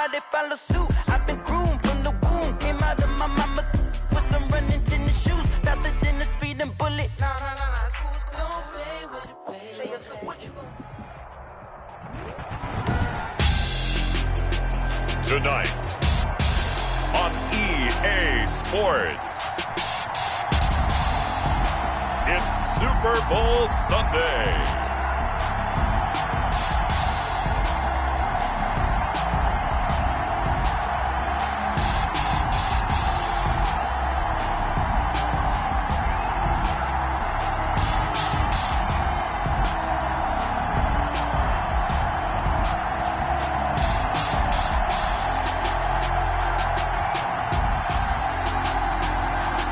why they follow suit. I've been groomed from the womb, came out of my mama with some running tennis shoes, faster than the speeding bullet. Nah, it's cool, don't play with it, baby. Say it, so what you gonna do? Tonight on EA Sports, it's Super Bowl Sunday.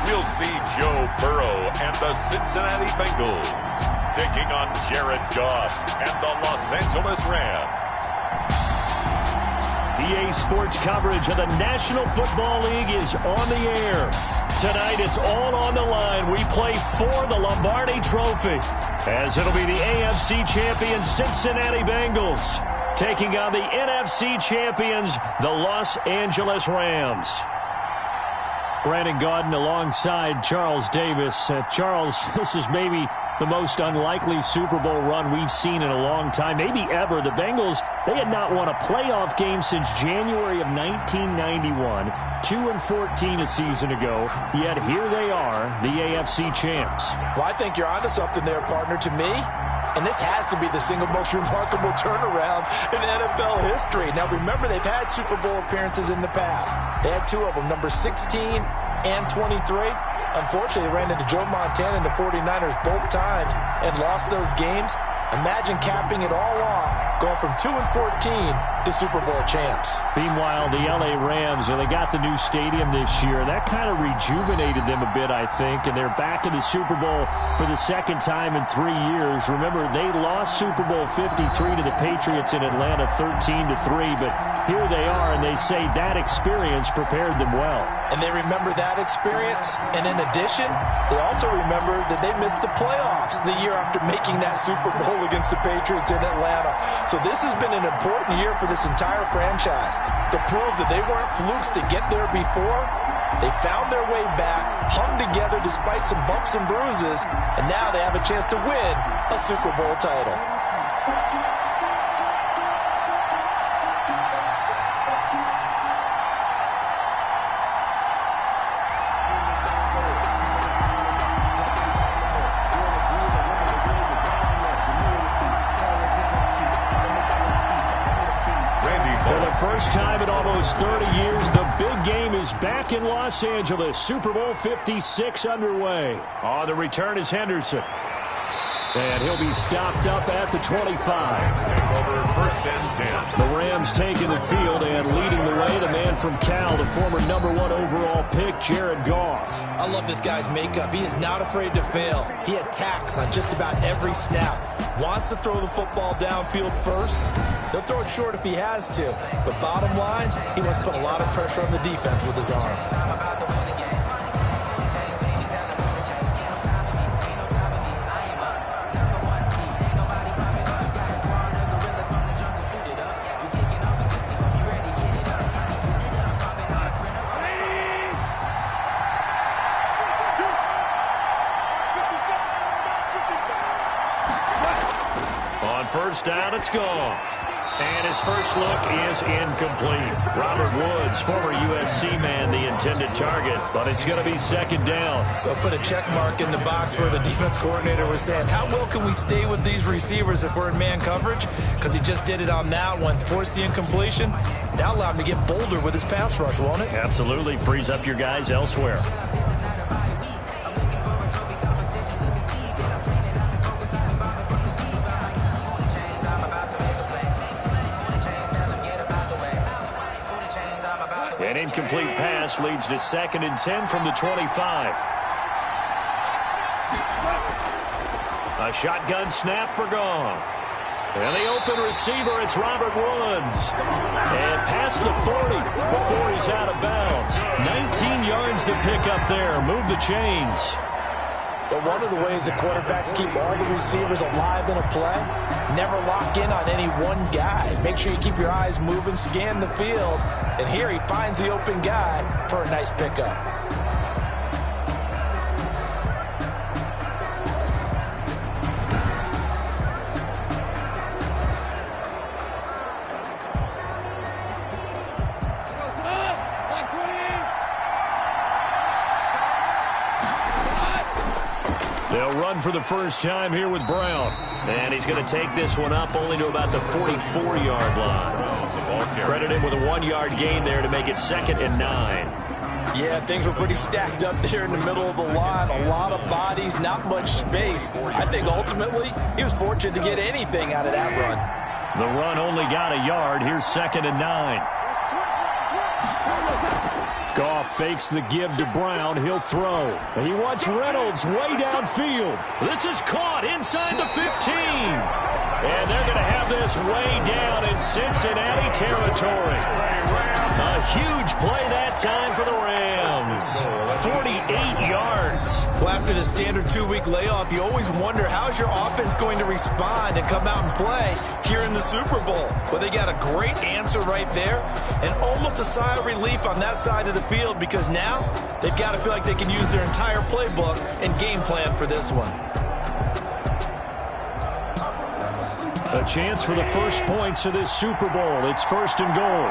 We'll see Joe Burrow and the Cincinnati Bengals taking on Jared Goff and the Los Angeles Rams. EA Sports coverage of the National Football League is on the air. Tonight it's all on the line. We play for the Lombardi Trophy, as it'll be the AFC champions Cincinnati Bengals taking on the NFC champions, the Los Angeles Rams. Brandon Gaudin alongside Charles Davis. Charles, this is maybe the most unlikely Super Bowl run we've seen in a long time, maybe ever. The Bengals, they had not won a playoff game since January of 1991, 2-14 a season ago, yet here they are, the AFC champs. Well, I think you're onto something there, partner, to me. And this has to be the single most remarkable turnaround in NFL history. Now, remember, they've had Super Bowl appearances in the past. They had two of them, number 16 and 23. Unfortunately, they ran into Joe Montana and the 49ers both times and lost those games. Imagine capping it all off, going from 2-14 to Super Bowl champs. Meanwhile, the LA Rams, they got the new stadium this year. That kind of rejuvenated them a bit, I think, and they're back in the Super Bowl for the second time in 3 years. Remember, they lost Super Bowl 53 to the Patriots in Atlanta 13-3, but here they are, and they say that experience prepared them well. And they remember that experience, and in addition, they also remember that they missed the playoffs the year after making that Super Bowl against the Patriots in Atlanta. So this has been an important year for this entire franchise to prove that they weren't flukes to get there before. They found their way back, hung together despite some bumps and bruises, and now they have a chance to win a Super Bowl title. First time in almost 30 years, the big game is back in Los Angeles. Super Bowl 56 underway. On the return is Henderson. And he'll be stopped up at the 25. Over first and 10. The Rams taking the field and leading the way. The man from Cal, the former #1 overall pick, Jared Goff. I love this guy's makeup. He is not afraid to fail. He attacks on just about every snap. Wants to throw the football downfield first. He'll throw it short if he has to. But bottom line, he wants to put a lot of pressure on the defense with his arm. First down, it's gone. And his first look is incomplete. Robert Woods, former USC man, the intended target, but it's going to be second down. They'll put a check mark in the box where the defense coordinator was saying, how well can we stay with these receivers if we're in man coverage? Because he just did it on that one, forced the incompletion. That allowed him to get bolder with his pass rush, won't it? Absolutely, frees up your guys elsewhere. An incomplete pass leads to 2nd and 10 from the 25. A shotgun snap for Goff. And the open receiver, it's Robert Woods. And past the 40 before he's out of bounds. 19 yards to pick up there. Move the chains. But one of the ways that quarterbacks keep all the receivers alive in a play, never lock in on any one guy. Make sure you keep your eyes moving, scan the field, and here he finds the open guy for a nice pickup. They'll run for the first time here with Brown. And he's going to take this one up only to about the 44-yard line. Credit him with a 1-yard gain there to make it 2nd and 9. Yeah, things were pretty stacked up there in the middle of the line. A lot of bodies, not much space. I think ultimately he was fortunate to get anything out of that run. The run only got a yard. Here's 2nd and 9. Goff fakes the give to Brown. He'll throw. And he wants Reynolds way downfield. This is caught inside the 15. And they're going to have this way down in Cincinnati territory. A huge play that time for the Rams. 48 yards. Well, after the standard 2-week layoff, you always wonder how's your offense going to respond and come out and play here in the Super Bowl. Well, they got a great answer right there and almost a sigh of relief on that side of the field because now they've got to feel like they can use their entire playbook and game plan for this one. A chance for the first points of this Super Bowl. It's 1st and goal.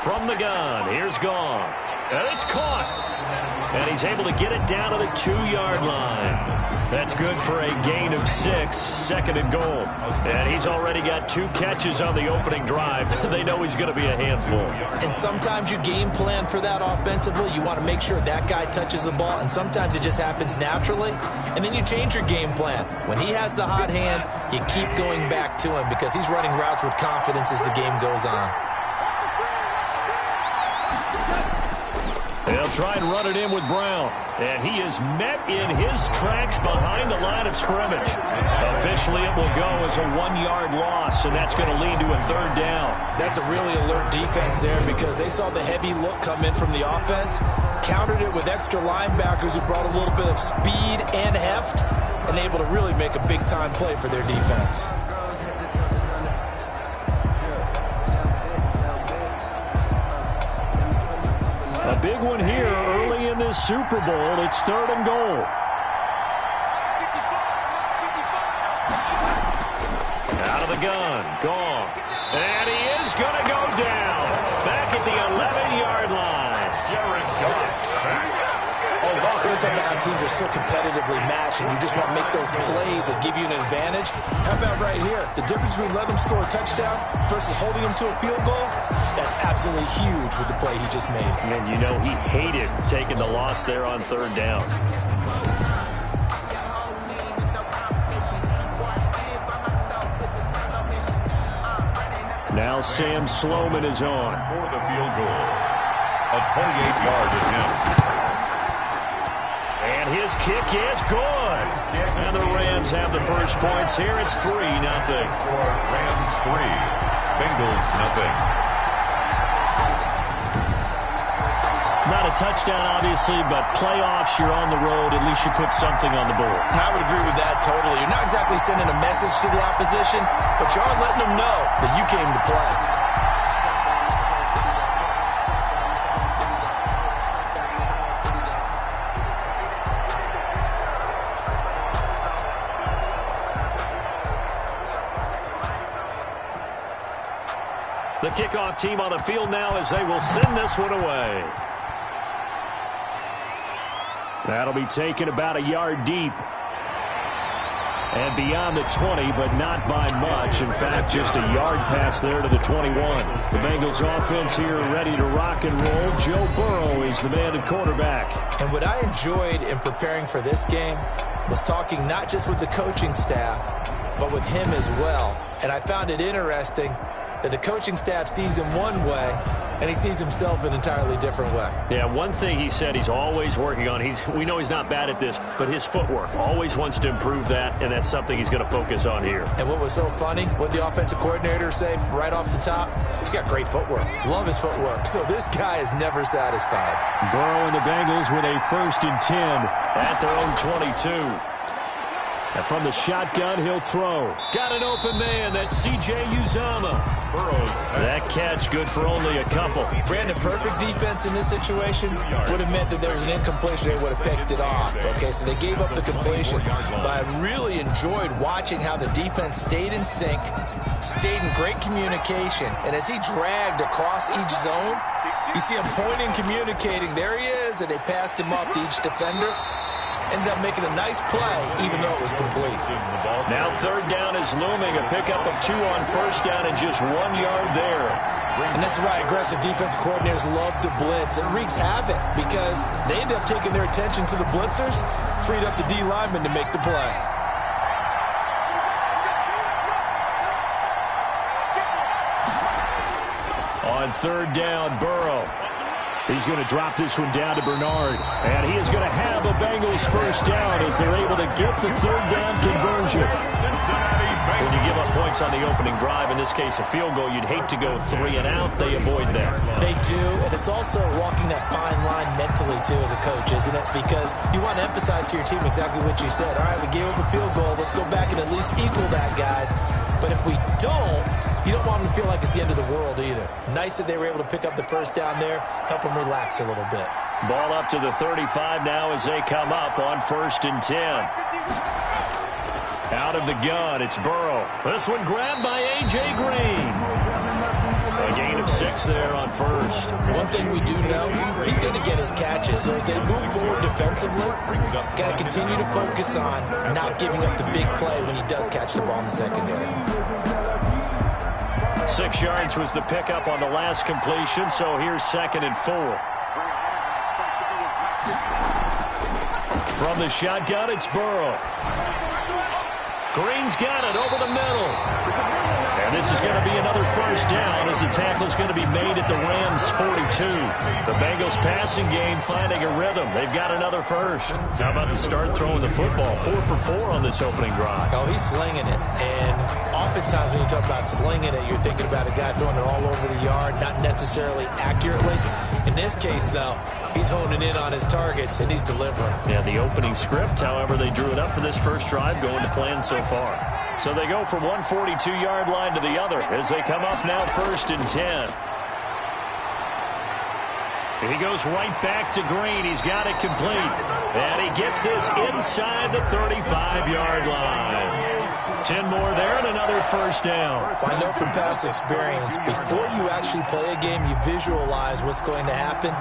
From the gun, here's Goff. And it's caught. And he's able to get it down to the 2-yard line. That's good for a gain of 6, 2nd and goal. And he's already got 2 catches on the opening drive. They know he's going to be a handful. And sometimes you game plan for that offensively. You want to make sure that guy touches the ball. And sometimes it just happens naturally. And then you change your game plan. When he has the hot hand, you keep going back to him because he's running routes with confidence as the game goes on. They'll try and run it in with Brown. And he is met in his tracks behind the line of scrimmage. Officially, it will go as a 1-yard loss, and that's going to lead to a 3rd down. That's a really alert defense there because they saw the heavy look come in from the offense, countered it with extra linebackers who brought a little bit of speed and heft, and able to really make a big-time play for their defense. A big one here early in this Super Bowl. It's 3rd and goal. Out of the gun, Goff. And he is going to go down. Back at the 11-yard line. Jared Goff sacked. Those teams are so competitively matched, and you just want to make those plays that give you an advantage. How about right here? The difference between letting them score a touchdown versus holding them to a field goal, that's absolutely huge with the play he just made. And you know he hated taking the loss there on 3rd down. Now Sam Sloman is on. For the field goal. A 28-yard attempt. And his kick is good. And the Rams have the first points here. It's 3-0. Rams 3, Bengals 0. Not a touchdown, obviously, but playoffs, you're on the road. At least you put something on the board. I would agree with that totally. You're not exactly sending a message to the opposition, but you are letting them know that you came to play. The kickoff team on the field now as they will send this one away. That'll be taken about a yard deep. And beyond the 20, but not by much. In fact, just a yard pass there to the 21. The Bengals offense here ready to rock and roll. Joe Burrow is the man at quarterback. And what I enjoyed in preparing for this game was talking not just with the coaching staff, but with him as well. And I found it interesting that the coaching staff sees him one way, and he sees himself an entirely different way. Yeah, one thing he said he's always working on, we know he's not bad at this, but his footwork, always wants to improve that, and that's something he's going to focus on here. And what was so funny, what the offensive coordinator say right off the top, he's got great footwork. Love his footwork. So this guy is never satisfied. Burrow and the Bengals with a 1st and 10 at their own 22. And from the shotgun, he'll throw. Got an open man. That's C.J. Uzomah. That catch good for only a couple. Brandon, perfect defense in this situation would have meant that there was an incompletion. They would have picked it off. Okay, so they gave up the completion. But I really enjoyed watching how the defense stayed in sync, stayed in great communication. And as he dragged across each zone, you see him pointing, communicating. There he is, and they passed him off to each defender. Ended up making a nice play, even though it was complete. Now 3rd down is looming. A pickup of 2 on 1st down and just 1 yard there. And this is why aggressive defense coordinators love to blitz. It wreaks havoc because they end up taking their attention to the blitzers, freed up the D lineman to make the play. On 3rd down, Burrow. He's going to drop this one down to Bernard. And he is going to have a Bengals 1st down as they're able to get the 3rd down conversion. When you give up points on the opening drive, in this case a field goal, you'd hate to go 3 and out. They avoid that. They do, and it's also walking that fine line mentally, too, as a coach, isn't it? Because you want to emphasize to your team exactly what you said. All right, we gave up a field goal. Let's go back and at least equal that, guys. But if we don't, you don't want them to feel like it's the end of the world either. Nice that they were able to pick up the 1st down there, help them relax a little bit. Ball up to the 35 now as they come up on 1st and 10. Out of the gun, it's Burrow. This one grabbed by A.J. Green. A gain of 6 there on 1st. One thing we do know, he's going to get his catches. So as they move forward defensively, got to continue to focus on not giving up the big play when he does catch the ball in the secondary. 6 yards was the pickup on the last completion, so here's 2nd and 4. From the shotgun, it's Burrow. Green's got it over the middle. And this is going to be another 1st down as the tackle is going to be made at the Rams' 42. The Bengals passing game finding a rhythm. They've got another 1st. How about the start throwing the football? 4 for 4 on this opening drive. Oh, he's slinging it. And oftentimes when you talk about slinging it, you're thinking about a guy throwing it all over the yard, not necessarily accurately. In this case, though, he's honing in on his targets, and he's delivering. Yeah, the opening script, however, they drew it up for this 1st drive, going to plan so far. So they go from one 42-yard line to the other as they come up now 1st and 10. He goes right back to Green. He's got it complete. And he gets this inside the 35-yard line. 10 more there and another 1st down. I know from past experience, before you actually play a game, you visualize what's going to happen.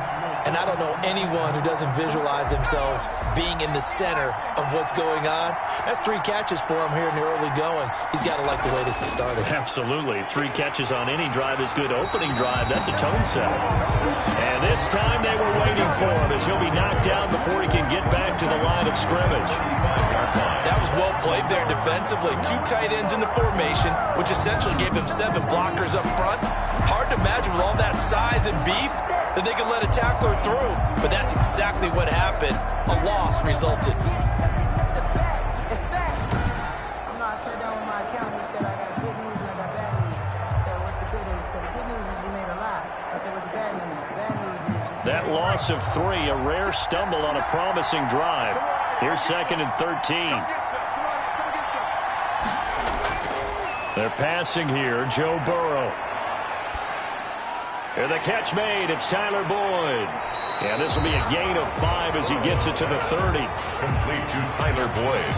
And I don't know anyone who doesn't visualize themselves being in the center of what's going on. That's 3 catches for him here in the early going. He's got to like the way this is started. Absolutely. 3 catches on any drive is good. Opening drive, that's a tone setter. And this time they were waiting for him as he'll be knocked down before he can get back to the line of scrimmage. That was well played there defensively. 2 tight ends in the formation, which essentially gave them 7 blockers up front. Hard to imagine with all that size and beef that they could let a tackler through. But that's exactly what happened. A loss resulted. That loss of 3, a rare stumble on a promising drive. Here's 2nd and 13. They're passing here, Joe Burrow. And the catch made, it's Tyler Boyd. And this will be a gain of 5 as he gets it to the 30. Complete to Tyler Boyd.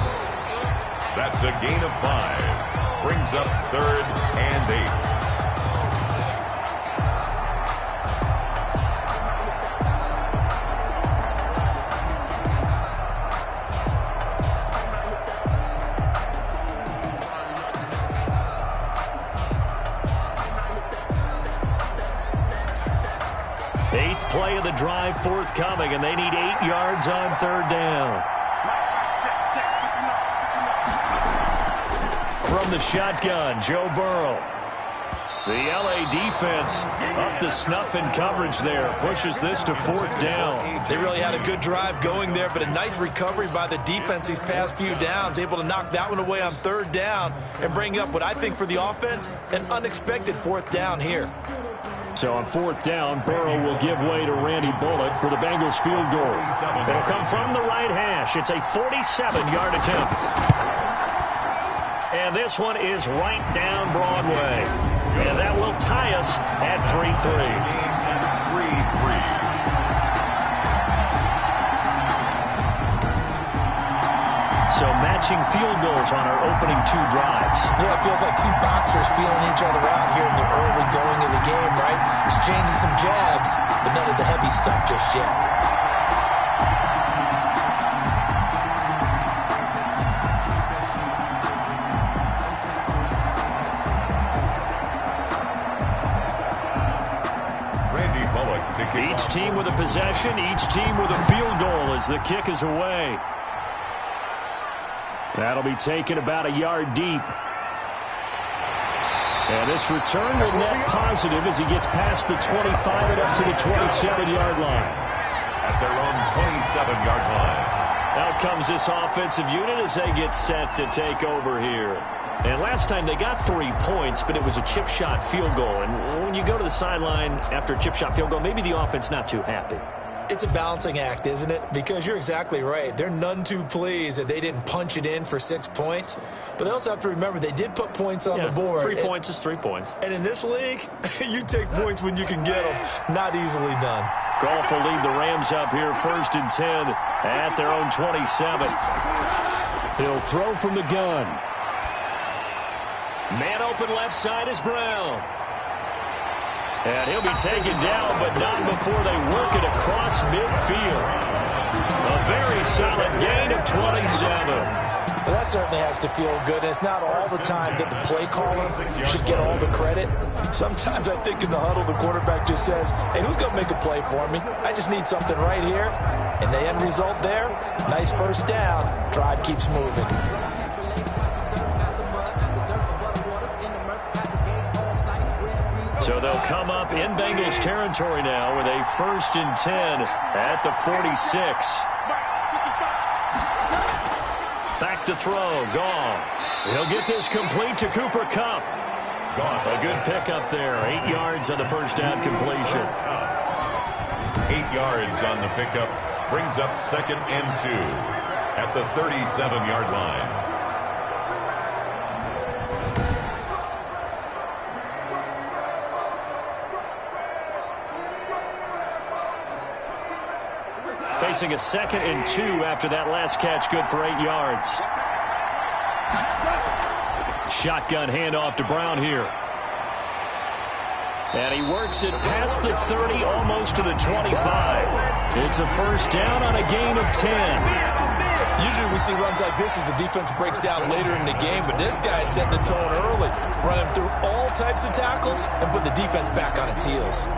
That's a gain of 5. Brings up 3rd and 8. Play of the drive forthcoming, and they need 8 yards on 3rd down. From the shotgun, Joe Burrow. The LA defense up to snuff in coverage there. Pushes this to 4th down. They really had a good drive going there, but a nice recovery by the defense these past few downs. Able to knock that one away on 3rd down and bring up what I think for the offense, an unexpected 4th down here. So on 4th down, Burrow will give way to Randy Bullock for the Bengals field goal. It'll come from the right hash. It's a 47-yard attempt. And this one is right down Broadway. And that will tie us at 3-3. So matching field goals on our opening 2 drives. Yeah, it feels like 2 boxers feeling each other out here in the early going of the game, right? Exchanging some jabs, but none of the heavy stuff just yet. Each team with a possession, each team with a field goal as the kick is away. That'll be taken about a yard deep. And this return will net positive as he gets past the 25 and up to the 27-yard line. At their own 27-yard line. Out comes this offensive unit as they get set to take over here. And last time they got 3 points, but it was a chip shot field goal. And when you go to the sideline after a chip shot field goal, maybe the offense not too happy. It's a balancing act, isn't it? Because you're exactly right. They're none too pleased that they didn't punch it in for 6 points. But they also have to remember they did put points on the board. 3 points is 3 points. And in this league, you take points when you can get them. Not easily done. Goff will lead the Rams up here 1st and 10 at their own 27. He'll throw from the gun. Man open left side is Brown. And he'll be taken down, but not before they work it across midfield. A very solid gain of 27. Well, that certainly has to feel good. And it's not all the time that the play caller should get all the credit. Sometimes I think in the huddle, the quarterback just says, hey, who's going to make a play for me? I just need something right here. And the end result there, nice 1st down. Drive keeps moving. So they'll come up in Bengals territory now with a 1st and 10 at the 46. Back to throw, Goff. He'll get this complete to Cooper Kupp. A good pickup there, 8 yards on the 1st down completion. 8 yards on the pickup brings up 2nd and 2 at the 37-yard line. Facing a 2nd and 2 after that last catch, good for 8 yards. Shotgun handoff to Brown here. And he works it past the 30, almost to the 25. It's a 1st down on a gain of 10. Usually we see runs like this as the defense breaks down later in the game, but this guy is setting the tone early, running through all types of tackles and putting the defense back on its heels.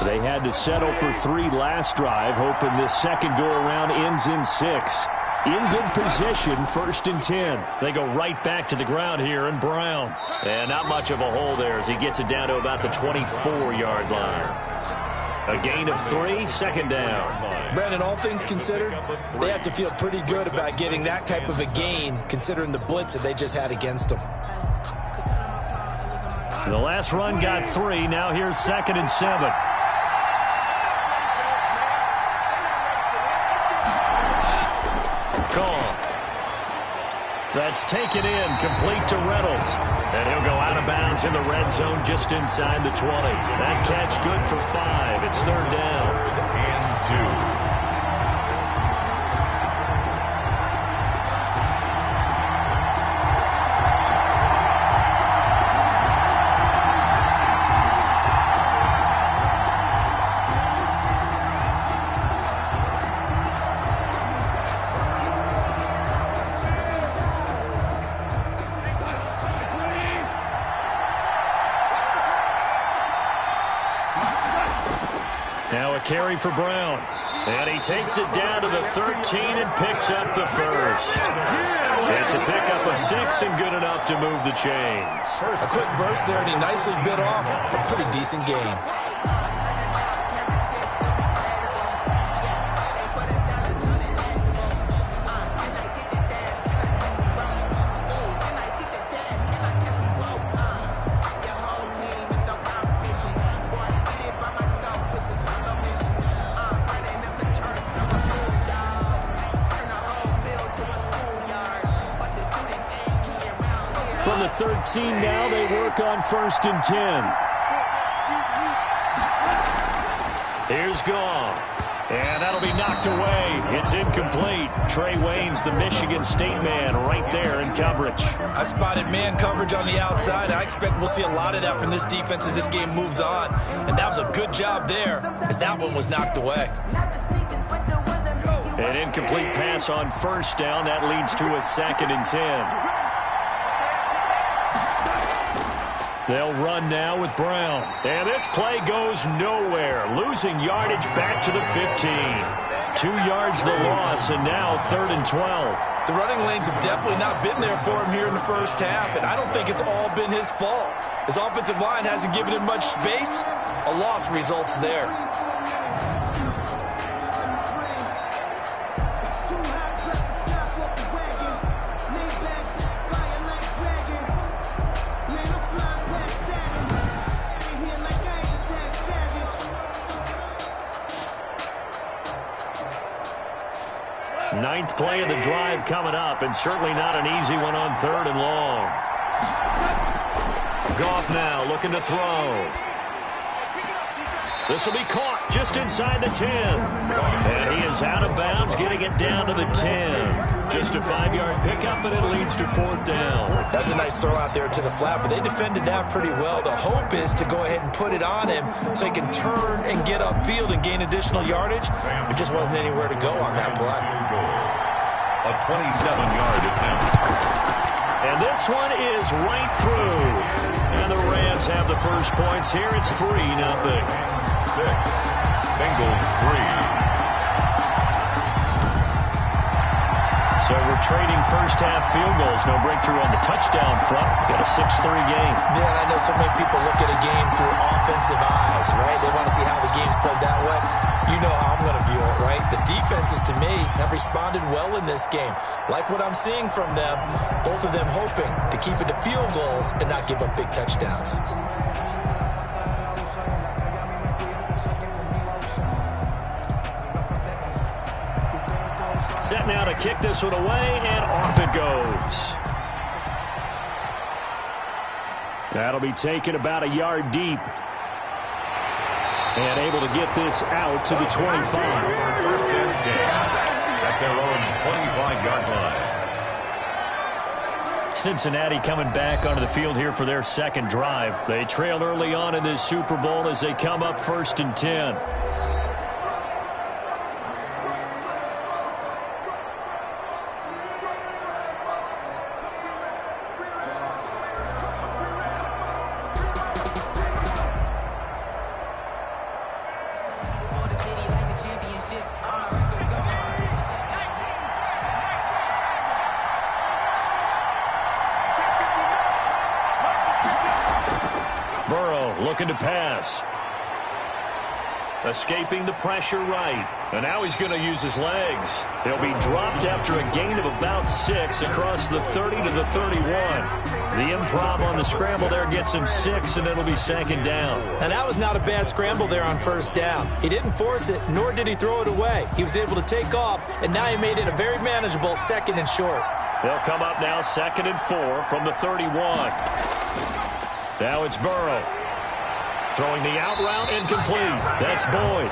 They had to settle for 3 last drive, hoping this second go-around ends in 6. In good position, 1st and 10. They go right back to the ground here, and Brown. And not much of a hole there as he gets it down to about the 24-yard line. A gain of 3, 2nd down. Brandon, all things considered, they have to feel pretty good about getting that type of a gain, considering the blitz that they just had against them. The last run got 3. Now here's 2nd and 7. That's taken in, complete to Reynolds. And he'll go out of bounds in the red zone just inside the 20. That catch good for 5. It's 3rd down. 3rd and 2. carry for Brown. And he takes it down to the 13 and picks up the first. It's a pickup of 6 and good enough to move the chains. A quick burst there, and he nicely bit off a pretty decent game. From the 13 now, they work on 1st and 10. Here's Goff. And that'll be knocked away. It's incomplete. Trey Waynes, the Michigan State man, right there in coverage. I spotted man coverage on the outside. I expect we'll see a lot of that from this defense as this game moves on. And that was a good job there as that one was knocked away. An incomplete pass on 1st down. That leads to a 2nd and 10. They'll run now with Brown. And this play goes nowhere. Losing yardage back to the 15. 2 yards the loss, and now 3rd and 12. The running lanes have definitely not been there for him here in the first half, and I don't think it's all been his fault. His offensive line hasn't given him much space. A loss results there. Ninth play of the drive coming up, and certainly not an easy one on 3rd and long. Goff now looking to throw. This will be caught just inside the 10. And he is out of bounds, getting it down to the 10. Just a 5-yard pickup, and it leads to 4th down. That's a nice throw out there to the flat, but they defended that pretty well. The hope is to go ahead and put it on him so he can turn and get upfield and gain additional yardage. There just wasn't anywhere to go on that play. A 27-yard attempt. And this one is right through. And the Rams have the first points here. It's 3-0. 6. Bengals 3. So we're trading first-half field goals. No breakthrough on the touchdown front. Got a 6-3 game. Yeah, and I know so many people look at a game through offensive eyes, right? They want to see how the game's played that way. You know how I'm going to view it, right? The defenses, to me, have responded well in this game. Like what I'm seeing from them, both of them hoping to keep it to field goals and not give up big touchdowns. Set now to kick this one away, and off it goes. That'll be taken about a yard deep. And able to get this out to the 25. 1st and 10 at their own 25-yard line. Cincinnati coming back onto the field here for their second drive. They trailed early on in this Super Bowl as they come up 1st and 10. Looking to pass. Escaping the pressure right. And now he's going to use his legs. He'll be dropped after a gain of about 6 across the 30 to the 31. The improv on the scramble there gets him 6, and it'll be 2nd down. And that was not a bad scramble there on 1st down. He didn't force it, nor did he throw it away. He was able to take off, and now he made it a very manageable 2nd and short. They'll come up now 2nd and 4 from the 31. Now it's Burrow. Throwing the out route, incomplete. That's Boyd.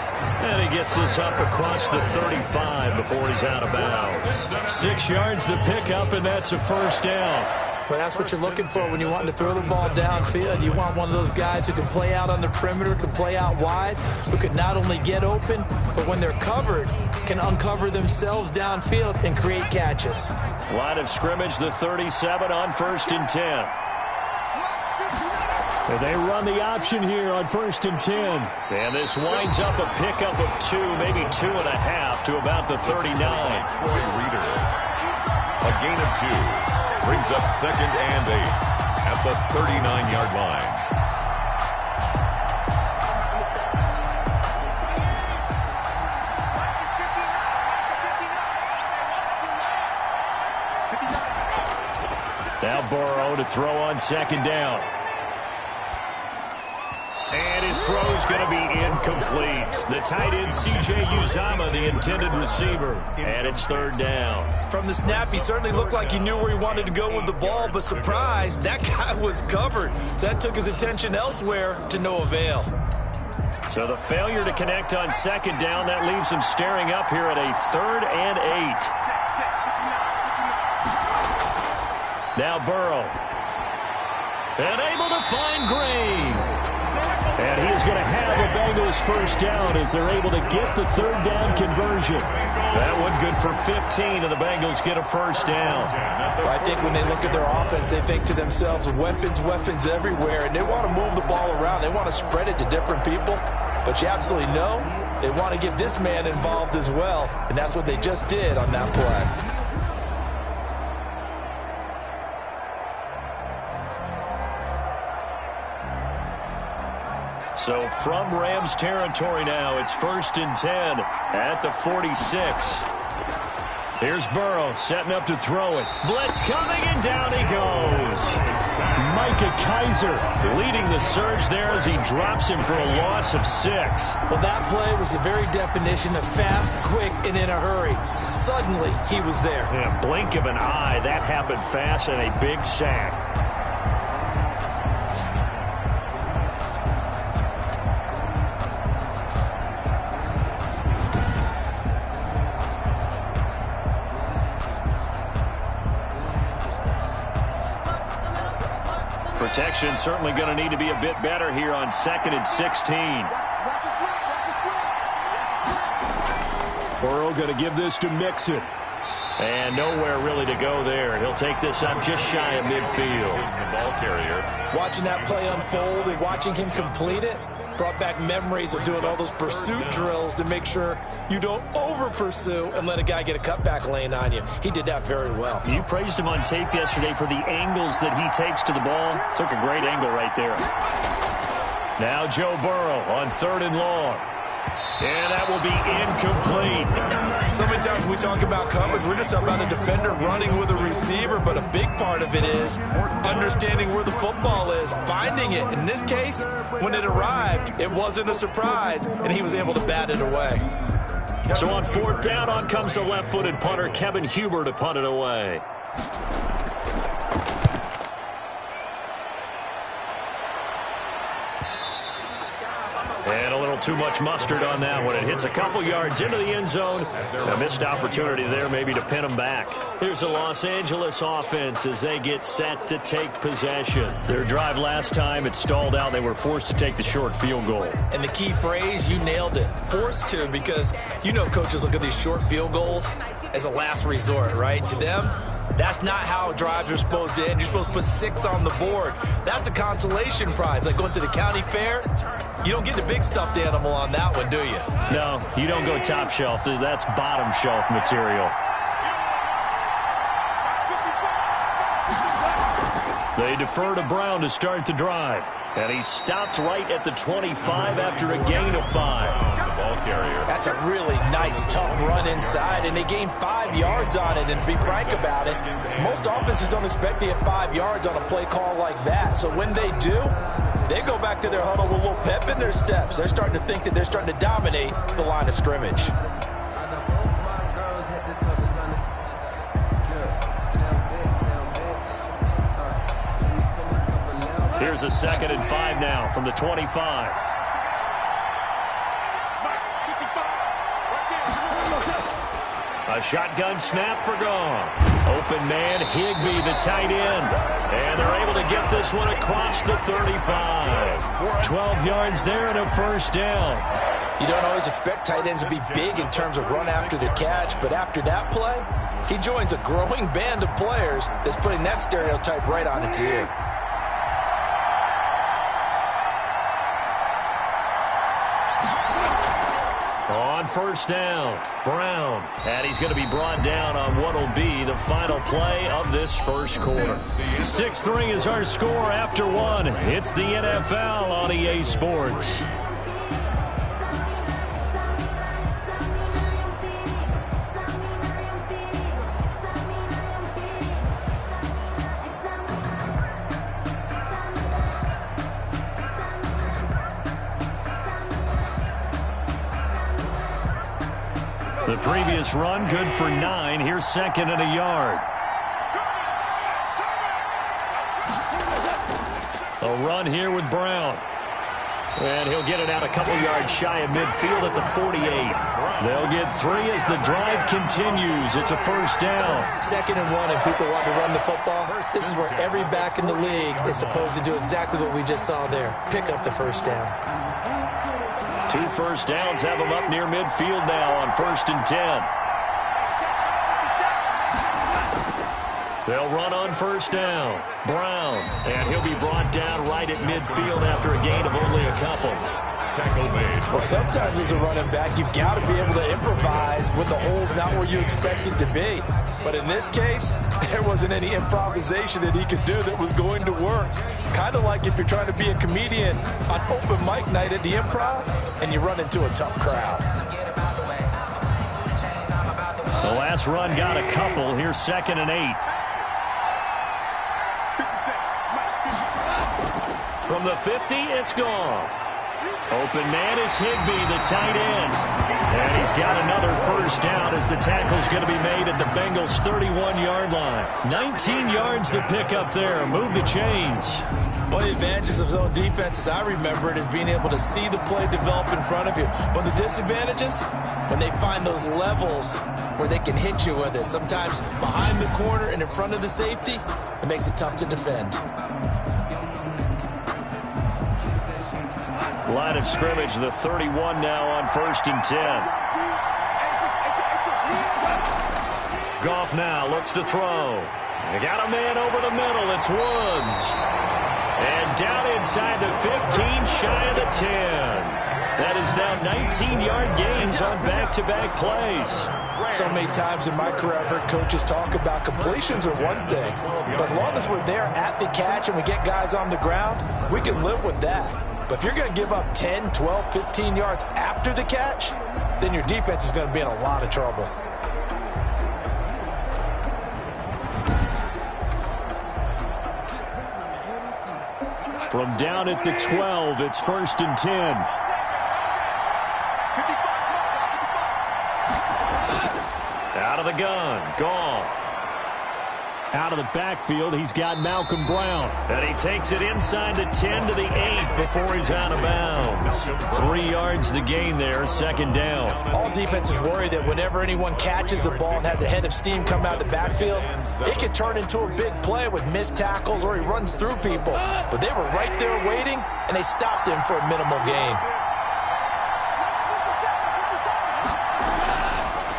And he gets this up across the 35 before he's out of bounds. 6 yards the pickup, and that's a 1st down. Well, that's what you're looking for when you want to throw the ball downfield. You want one of those guys who can play out on the perimeter, can play out wide, who can not only get open, but when they're covered, can uncover themselves downfield and create catches. Line of scrimmage, the 37 on 1st and 10. And they run the option here on 1st and 10. And this winds up a pickup of 2, maybe 2.5 to about the 39. Troy Reeder. A gain of 2. Brings up 2nd and 8 at the 39-yard line. Now Burrow to throw on 2nd down. And his throw's going to be incomplete. The tight end, C.J. Uzomah, the intended receiver. And it's 3rd down. From the snap, he certainly looked like he knew where he wanted to go with the ball, but surprise, that guy was covered. So that took his attention elsewhere to no avail. So the failure to connect on 2nd down, that leaves him staring up here at a 3rd and 8. Now Burrow. And able to find Green. And he is going to have a Bengals 1st down as they're able to get the 3rd down conversion. That one good for 15, and the Bengals get a 1st down. Well, I think when they look at their offense, they think to themselves, weapons, weapons everywhere, and they want to move the ball around. They want to spread it to different people. But you absolutely know they want to get this man involved as well, and that's what they just did on that play. So from Rams territory now, it's 1st and 10 at the 46. Here's Burrow setting up to throw it. Blitz coming, and down he goes. Micah Kiser leading the surge there as he drops him for a loss of 6. Well, that play was the very definition of fast, quick, and in a hurry. Suddenly, he was there. Yeah, blink of an eye, that happened fast, and a big sack. Protection certainly going to need to be a bit better here on 2nd and 16. Burrow going to give this to Mixon. And nowhere really to go there. He'll take this up just shy of midfield. The ball carrier. Watching that play unfold and watching him complete it brought back memories of doing all those pursuit drills to make sure you don't over-pursue and let a guy get a cutback lane on you. He did that very well. You praised him on tape yesterday for the angles that he takes to the ball. Took a great angle right there. Now Joe Burrow on 3rd and long. And that will be incomplete. So many times when we talk about coverage, we're just about a defender running with a receiver, but a big part of it is understanding where the football is, finding it. In this case, when it arrived, it wasn't a surprise, and he was able to bat it away. So on 4th down, on comes the left-footed punter, Kevin Huber, to punt it away. And a little too much mustard on that one. It hits a couple yards into the end zone. A missed opportunity there maybe to pin them back. Here's the Los Angeles offense as they get set to take possession. Their drive last time, it stalled out. They were forced to take the short field goal. And the key phrase, you nailed it. Forced to, because you know coaches look at these short field goals as a last resort, right? To them, that's not how drives are supposed to end. You're supposed to put 6 on the board. That's a consolation prize. Like going to the county fair, you don't get the big stuffed animal on that one, do you? No, you don't go top shelf. That's bottom shelf material. They defer to Brown to start the drive. And he stopped right at the 25 after a gain of 5. The ball carrier. That's a really nice, tough run inside, and they gained 5 yards on it. And to be frank about it, most offenses don't expect to get 5 yards on a play call like that. So when they do, they go back to their huddle with a little pep in their steps. They're starting to think that they're starting to dominate the line of scrimmage. Here's a 2nd and 5 now from the 25. A shotgun snap for Gone. Open man, Higbee, the tight end. And they're able to get this one across the 35. 12 yards there and a 1st down. You don't always expect tight ends to be big in terms of run after the catch, but after that play, he joins a growing band of players that's putting that stereotype right on its ear. on first down. Brown. And he's going to be brought down on what will be the final play of this first quarter. 6-3 is our score after one. It's the NFL on EA Sports. The previous run good for 9. Here's second and a yard. A run here with Brown. And he'll get it out a couple yards shy of midfield at the 48. They'll get 3 as the drive continues. It's a first down. 2nd and 1 and people want to run the football. This is where every back in the league is supposed to do exactly what we just saw there. Pick up the first down. 2 first downs have them up near midfield now on 1st and 10. They'll run on first down. Brown. And he'll be brought down right at midfield after a gain of only a couple. Tackle made. Well, sometimes as a running back, you've got to be able to improvise when the hole's not where you expect it to be. But in this case, there wasn't any improvisation that he could do that was going to work. Kind of like if you're trying to be a comedian on open mic night at the Improv and you run into a tough crowd. The last run got a couple. Here's 2nd and 8. From the 50, it's Goff. Open man is Higbee, the tight end. And he's got another first down as the tackle's going to be made at the Bengals' 31-yard line. 19 yards to pick up there. Move the chains. One of the advantages of zone defense, as I remember it, is being able to see the play develop in front of you. One of the disadvantages, when they find those levels where they can hit you with it. Sometimes behind the corner and in front of the safety, it makes it tough to defend. Line of scrimmage, the 31 now on 1st and 10. Goff now looks to throw. They got a man over the middle. It's Woods. And down inside the 15, shy of the 10. That is now 19-yard gains on back-to-back plays. So many times in my career, I've heard coaches talk about completions are one thing. But as long as we're there at the catch and we get guys on the ground, we can live with that. But if you're going to give up 10, 12, 15 yards after the catch, then your defense is going to be in a lot of trouble. From down at the 12, it's 1st and 10. Out of the gun, Goff. Out of the backfield, he's got Malcolm Brown. And he takes it inside the 10 to the 8 before he's out of bounds. 3 yards the gain there, 2nd down. All defenses worry that whenever anyone catches the ball and has a head of steam come out of the backfield, it could turn into a big play with missed tackles or he runs through people. But they were right there waiting, and they stopped him for a minimal gain.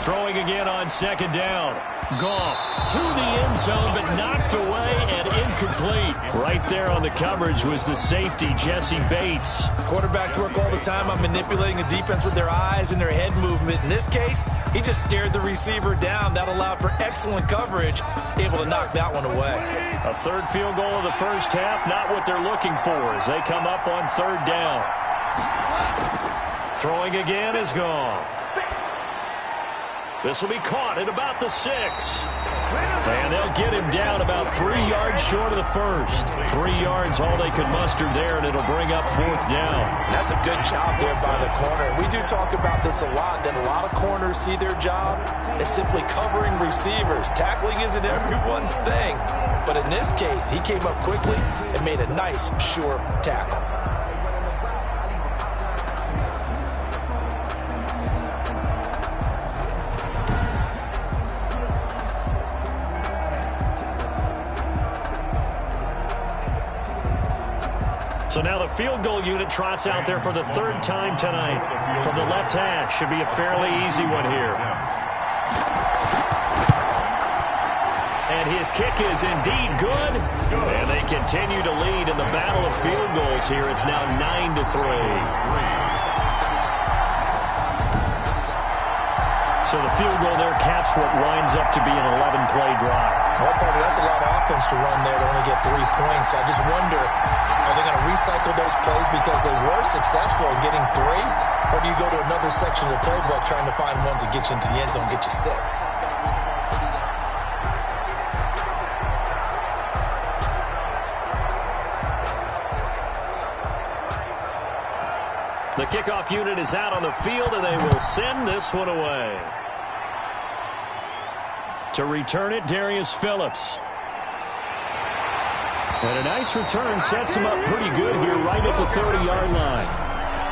Throwing again on 2nd down. Goff to the end zone, but knocked away and incomplete. Right there on the coverage was the safety, Jesse Bates. Quarterbacks work all the time on manipulating the defense with their eyes and their head movement. In this case, he just stared the receiver down. That allowed for excellent coverage, able to knock that one away. A 3rd field goal of the first half, not what they're looking for as they come up on 3rd down. Throwing again is Goff. This will be caught at about the 6. And they'll get him down about 3 yards short of the first. 3 yards all they could muster there, and it'll bring up 4th down. That's a good job there by the corner. We do talk about this a lot, that a lot of corners see their job as simply covering receivers. Tackling isn't everyone's thing. But in this case, he came up quickly and made a nice, sure tackle. So now the field goal unit trots out there for the 3rd time tonight. From the left hash, should be a fairly easy one here. And his kick is indeed good. And they continue to lead in the battle of field goals here. It's now 9-3. So the field goal there caps what winds up to be an 11-play drive. Well, partner, that's a lot of offense to run there to only get 3 points. So I just wonder, are they going to recycle those plays because they were successful in getting 3? Or do you go to another section of the playbook trying to find ones that get you into the end zone, get you 6? The kickoff unit is out on the field, and they will send this one away. To return it, Darius Phillips. And a nice return sets him up pretty good here right at the 30-yard line.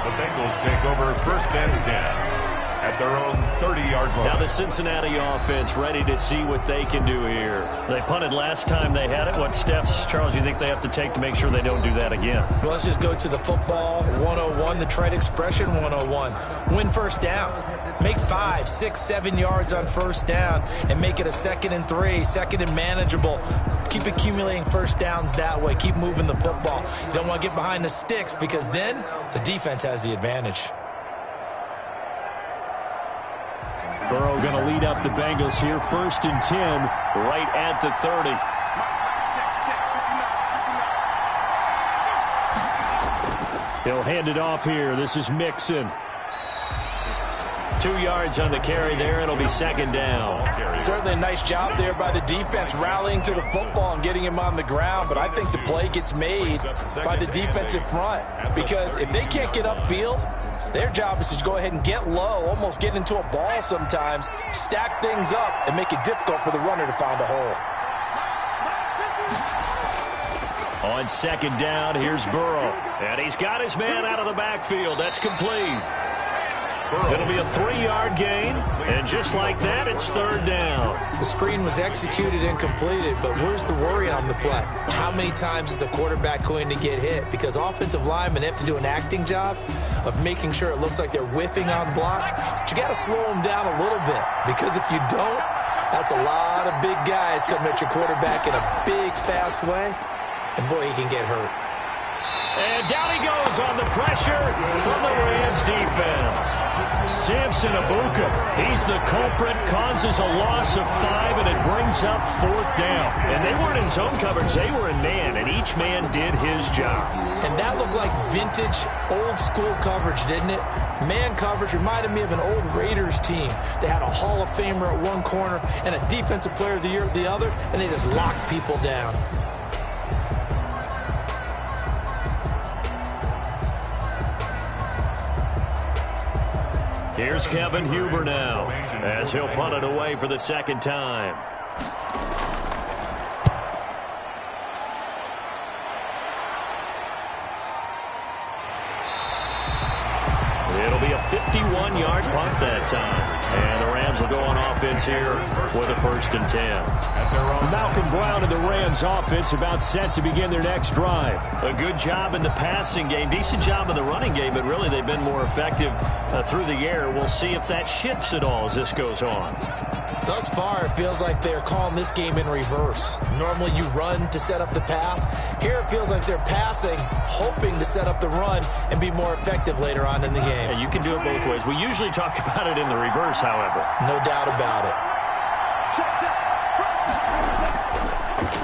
The Bengals take over 1st and 10 at their own 30-yard line. Now the Cincinnati offense ready to see what they can do here. They punted last time they had it. What steps, Charles, you think they have to take to make sure they don't do that again? Well, let's just go to the football 101, the trade expression 101. Win 1st down. Make 5, 6, 7 yards on 1st down and make it a 2nd and 3, 2nd and manageable. Keep accumulating 1st downs that way. Keep moving the football. You don't want to get behind the sticks because then the defense has the advantage. Burrow going to lead up the Bengals here. 1st and 10, right at the 30. He'll hand it off here. This is Mixon. 2 yards on the carry there. It'll be 2nd down. Certainly a nice job there by the defense rallying to the football and getting him on the ground. But I think the play gets made by the defensive front. Because if they can't get upfield, their job is to go ahead and get low, almost get into a ball sometimes, stack things up, and make it difficult for the runner to find a hole. On 2nd down, here's Burrow. And he's got his man out of the backfield. That's complete. It'll be a 3-yard gain, and just like that, it's 3rd down. The screen was executed and completed, but where's the worry on the play? How many times is a quarterback going to get hit? Because offensive linemen have to do an acting job of making sure it looks like they're whiffing on blocks. But you got to slow them down a little bit, because if you don't, that's a lot of big guys coming at your quarterback in a big, fast way, and boy, he can get hurt. And down he goes on the pressure from the Rams defense. Samson Abuka, he's the culprit, causes a loss of 5, and it brings up 4th down. And they weren't in zone coverage, they were in man, and each man did his job. And that looked like vintage, old-school coverage, didn't it? Man coverage reminded me of an old Raiders team. They had a Hall of Famer at one corner and a Defensive Player of the Year at the other, and they just locked people down. Here's Kevin Huber now, as he'll punt it away for the 2nd time. It'll be a 51-yard punt that time. And the Rams will go on offense here with a 1st and 10. Malcolm Brown and the Rams offense about set to begin their next drive. A good job in the passing game, decent job in the running game, but really they've been more effective through the air. We'll see if that shifts at all as this goes on. Thus far, it feels like they're calling this game in reverse. Normally you run to set up the pass. Here it feels like they're passing, hoping to set up the run and be more effective later on in the game. Yeah, you can do it both ways. We usually talk about it in the reverse, however. No doubt about it.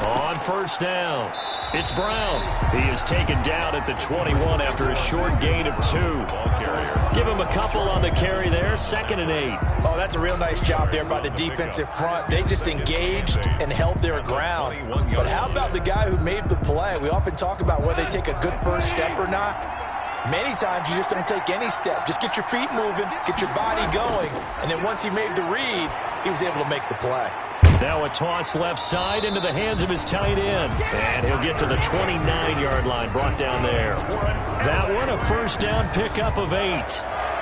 On 1st down, it's Brown. He is taken down at the 21 after a short gain of 2. Give him a couple on the carry there, 2nd and 8. Oh, that's a real nice job there by the defensive front. They just engaged and held their ground. But how about the guy who made the play? We often talk about whether they take a good first step or not. Many times you just don't take any step. Just get your feet moving, get your body going, and then once he made the read, he was able to make the play. Now a toss left side into the hands of his tight end. And he'll get to the 29-yard line, brought down there. That one a 1st down pickup of 8.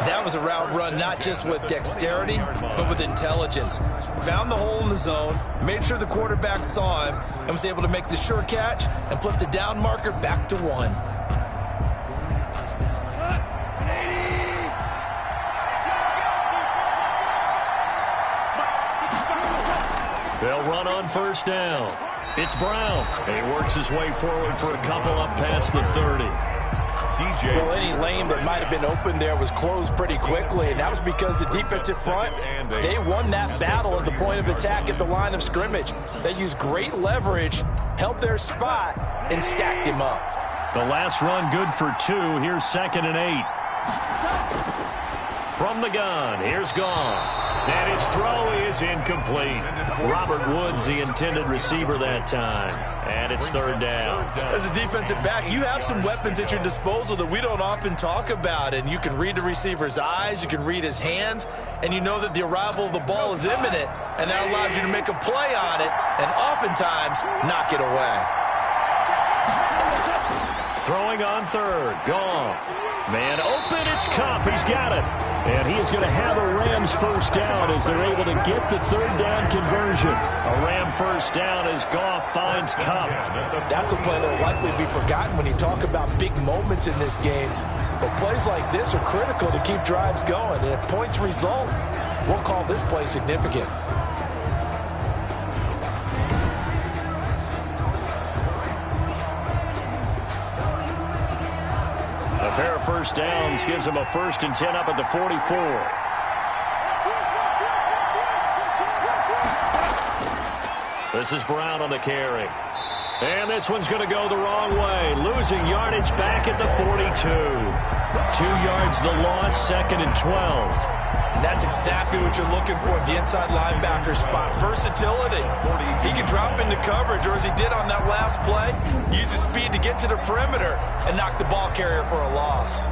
That was a route run not just with dexterity, but with intelligence. Found the hole in the zone, made sure the quarterback saw him, and was able to make the sure catch and flip the down marker back to 1. They'll run on 1st down. It's Brown. And he works his way forward for a couple up past the 30. Well, any lane that might have been open there was closed pretty quickly, and that was because the defensive front, they won that battle at the point of attack at the line of scrimmage. They used great leverage, held their spot, and stacked him up. The last run good for 2. Here's 2nd and 8. From the gun, here's Goff. And his throw is incomplete. Robert Woods, the intended receiver that time. And it's 3rd down. As a defensive back, you have some weapons at your disposal that we don't often talk about. And you can read the receiver's eyes, you can read his hands, and you know that the arrival of the ball is imminent. And that allows you to make a play on it and oftentimes knock it away. Throwing on 3rd, Goff. Man open, it's Kupp. He's got it. And he is going to have a Rams first down as they're able to get the 3rd down conversion. A Ram first down as Goff finds Kupp. That's a play that will likely be forgotten when you talk about big moments in this game. But plays like this are critical to keep drives going. And if points result, we'll call this play significant. A pair of first downs gives him a 1st and 10 up at the 44. This is Brown on the carry. And this one's going to go the wrong way. Losing yardage back at the 42. 2 yards the loss, 2nd and 12. And that's exactly what you're looking for at the inside linebacker spot. Versatility. He can drop into coverage, or as he did on that last play, use his speed to get to the perimeter and knock the ball carrier for a loss.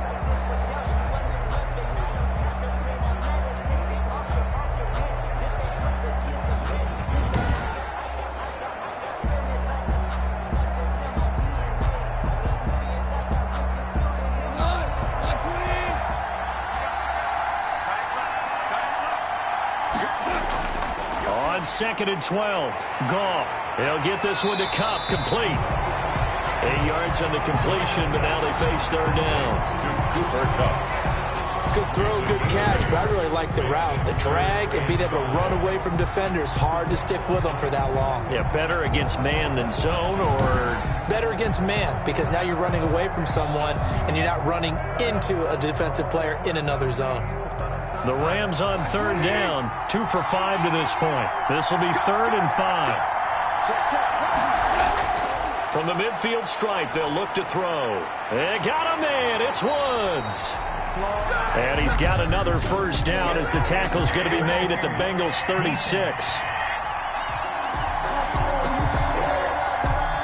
On 2nd and 12, Goff. They'll get this one to Kupp, complete. 8 yards on the completion, but now they face 3rd down. Good throw, good catch, but I really like the route. The drag and being able to run away from defenders, hard to stick with them for that long. Yeah, better against man than zone, or? Better against man, because now you're running away from someone and you're not running into a defensive player in another zone. The Rams on 3rd down, 2 for 5 to this point. This will be 3rd and 5. From the midfield stripe, they'll look to throw. They got a man. It's Woods. And he's got another first down as the tackle's going to be made at the Bengals 36.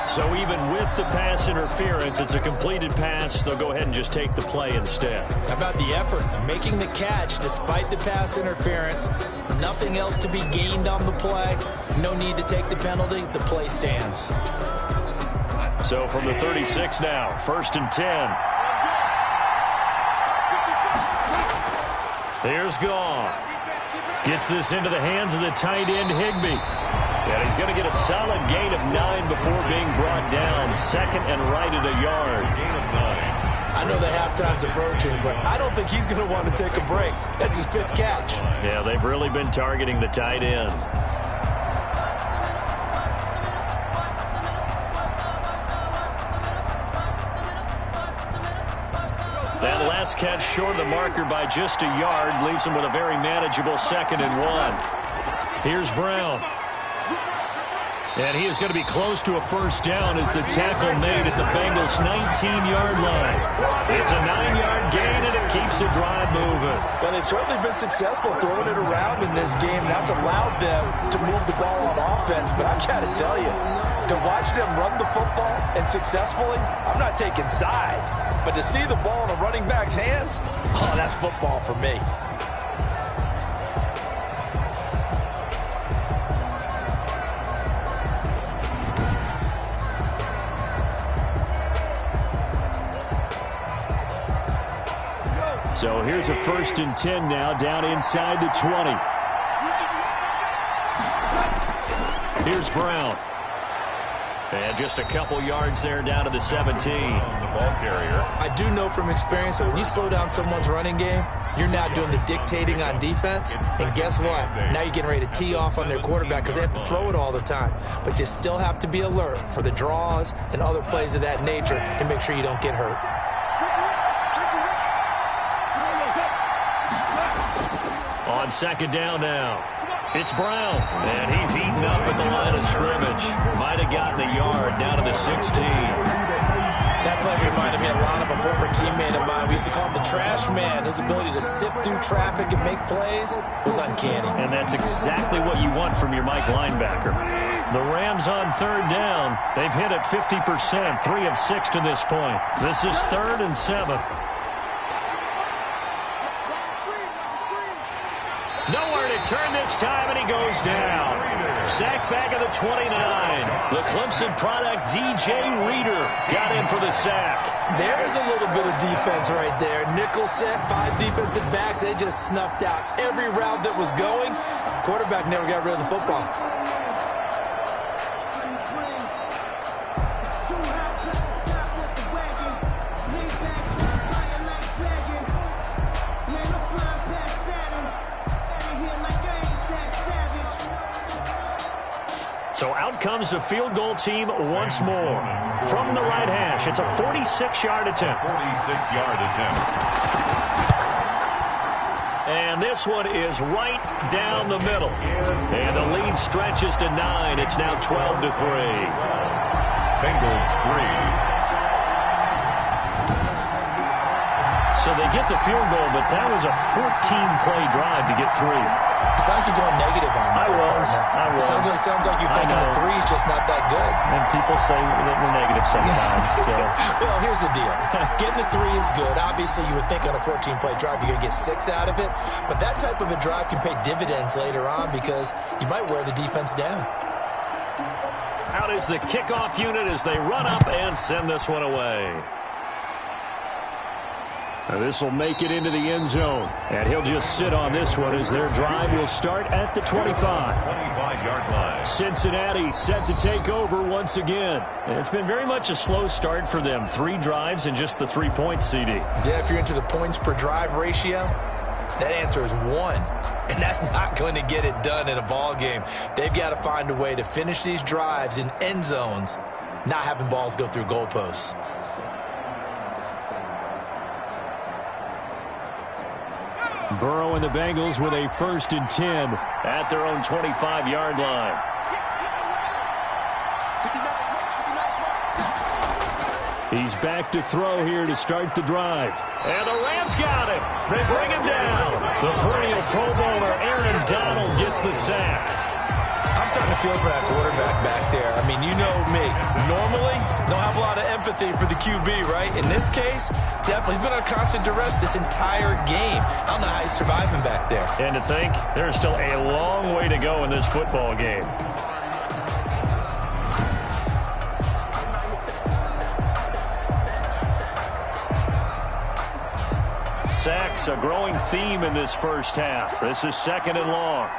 So even with the pass interference, it's a completed pass. They'll go ahead and just take the play instead. How about the effort? Making the catch despite the pass interference. Nothing else to be gained on the play. No need to take the penalty. The play stands. So from the 36 now, 1st and 10. Here's Goff. Gets this into the hands of the tight end, Higbee. And he's going to get a solid gain of 9 before being brought down. 2nd and right at a yard. I know the halftime's approaching, but I don't think he's going to want to take a break. That's his 5th catch. Yeah, they've really been targeting the tight end. That last catch short of the marker by just a yard leaves him with a very manageable 2nd and 1. Here's Brown. And he is going to be close to a first down as the tackle made at the Bengals' 19-yard line. It's a 9-yard gain, and it keeps the drive moving. Well, they've certainly been successful throwing it around in this game. That's allowed them to move the ball on offense. But I've got to tell you, to watch them run the football and successfully, I'm not taking sides. But to see the ball in a running back's hands, oh, that's football for me. So here's a 1st and 10 now, down inside the 20. Here's Brown. And just a couple yards there down to the 17. The ball carrier. I do know from experience that when you slow down someone's running game, you're now doing the dictating on defense. And guess what? Now you're getting ready to tee off on their quarterback because they have to throw it all the time. But you still have to be alert for the draws and other plays of that nature to make sure you don't get hurt. On second down now. It's Brown, and he's eaten up at the line of scrimmage. Might have gotten a yard down to the 16. That play reminded me a lot of a former teammate of mine. We used to call him the trash man. His ability to sift through traffic and make plays was uncanny. And that's exactly what you want from your Mike linebacker. The Rams on third down. They've hit it 50%, 3 of 6 to this point. This is 3rd and 7. Nowhere to turn this time, and he goes down. Sacked back at the 29. The Clemson product, DJ Reader, got in for the sack. There's a little bit of defense right there. Nickel set, 5 defensive backs. They just snuffed out every route that was going. Quarterback never got rid of the football. So out comes the field goal team once more. From the right hash, it's a 46-yard attempt. 46-yard attempt. And this one is right down the middle. And the lead stretches to 9. It's now 12-3. Bengals 3. So they get the field goal, but that was a 14-play drive to get 3. It's like you're going negative on me. I was. Sounds like you're thinking the 3's just not that good. And people say that we're negative sometimes. So. Well, here's the deal. Getting the 3 is good. Obviously, you would think on a 14-play drive you're going to get 6 out of it. But that type of a drive can pay dividends later on because you might wear the defense down. Out is the kickoff unit as they run up and send this one away. This will make it into the end zone. And he'll just sit on this one as their drive will start at the 25. 25-yard line. Cincinnati set to take over once again. And it's been very much a slow start for them. 3 drives and just the 3 points, CD. Yeah, if you're into the points per drive ratio, that answer is 1. And that's not going to get it done in a ball game. They've got to find a way to finish these drives in end zones, not having balls go through goalposts. Burrow and the Bengals with a 1st and 10 at their own 25-yard line. He's back to throw here to start the drive. And the Rams got him. They bring him down. The perennial Pro Bowler Aaron Donald gets the sack. I'm starting to feel for that quarterback back there. I mean, you know me. Normally, don't have a lot of empathy for the QB, right? In this case, definitely. He's been under constant duress this entire game. I don't know how he's surviving back there. And to think, there's still a long way to go in this football game. Sacks, a growing theme in this first half. This is 2nd and long.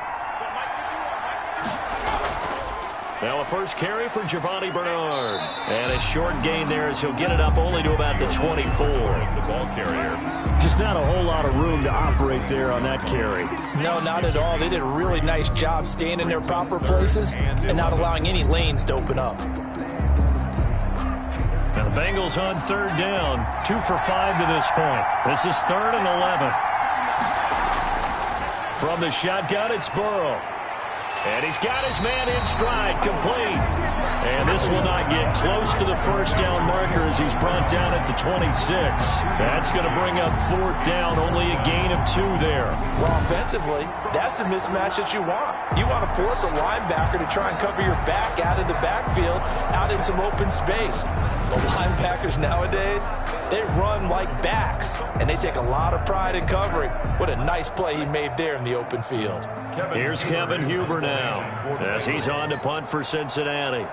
Now a first carry for Giovanni Bernard. And a short gain there as he'll get it up only to about the 24. The ball carrier. Just not a whole lot of room to operate there on that carry. No, not at all. They did a really nice job staying in their proper places and not allowing any lanes to open up. Now the Bengals on 3rd down. 2 for 5 to this point. This is 3rd and 11. From the shotgun, it's Burrow. And he's got his man in stride, complete. And this will not get close to the first down marker as he's brought down at the 26. That's going to bring up 4th down, only a gain of 2 there. Well, offensively, that's the mismatch that you want. You want to force a linebacker to try and cover your back out of the backfield, out in some open space. The linebackers nowadays, they run like backs, and they take a lot of pride in covering. What a nice play he made there in the open field. Here's Kevin Huber now as he's on to punt for Cincinnati.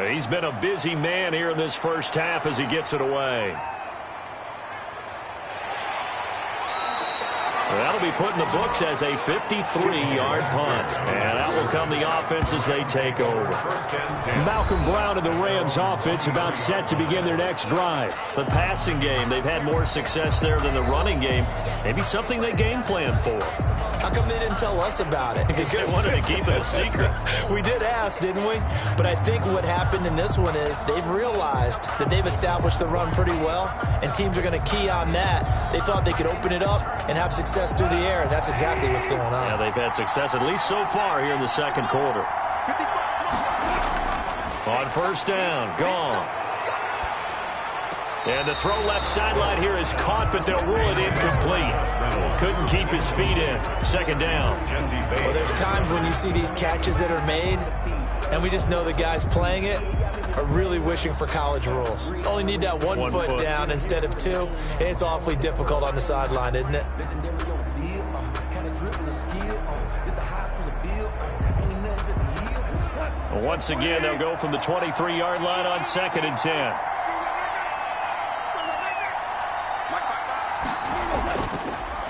He's been a busy man here in this first half as he gets it away. That'll be put in the books as a 53-yard punt. And out will come the offense as they take over. Malcolm Brown and the Rams offense about set to begin their next drive. The passing game, they've had more success there than the running game. Maybe something they game plan for. How come they didn't tell us about it? Because they wanted to keep it a secret. We did ask, didn't we? But I think what happened in this one is they've realized that they've established the run pretty well, and teams are going to key on that. They thought they could open it up and have success through the air, and that's exactly what's going on. Yeah, they've had success at least so far here in the second quarter. On first down, Goff. And the throw left sideline here is caught, but they'll rule it incomplete. Couldn't keep his feet in. Second down. Well, there's times when you see these catches that are made, and we just know the guys playing it are really wishing for college rules. Only need that one foot down instead of two. It's awfully difficult on the sideline, isn't it? Well, once again, they'll go from the 23-yard line on 2nd and 10.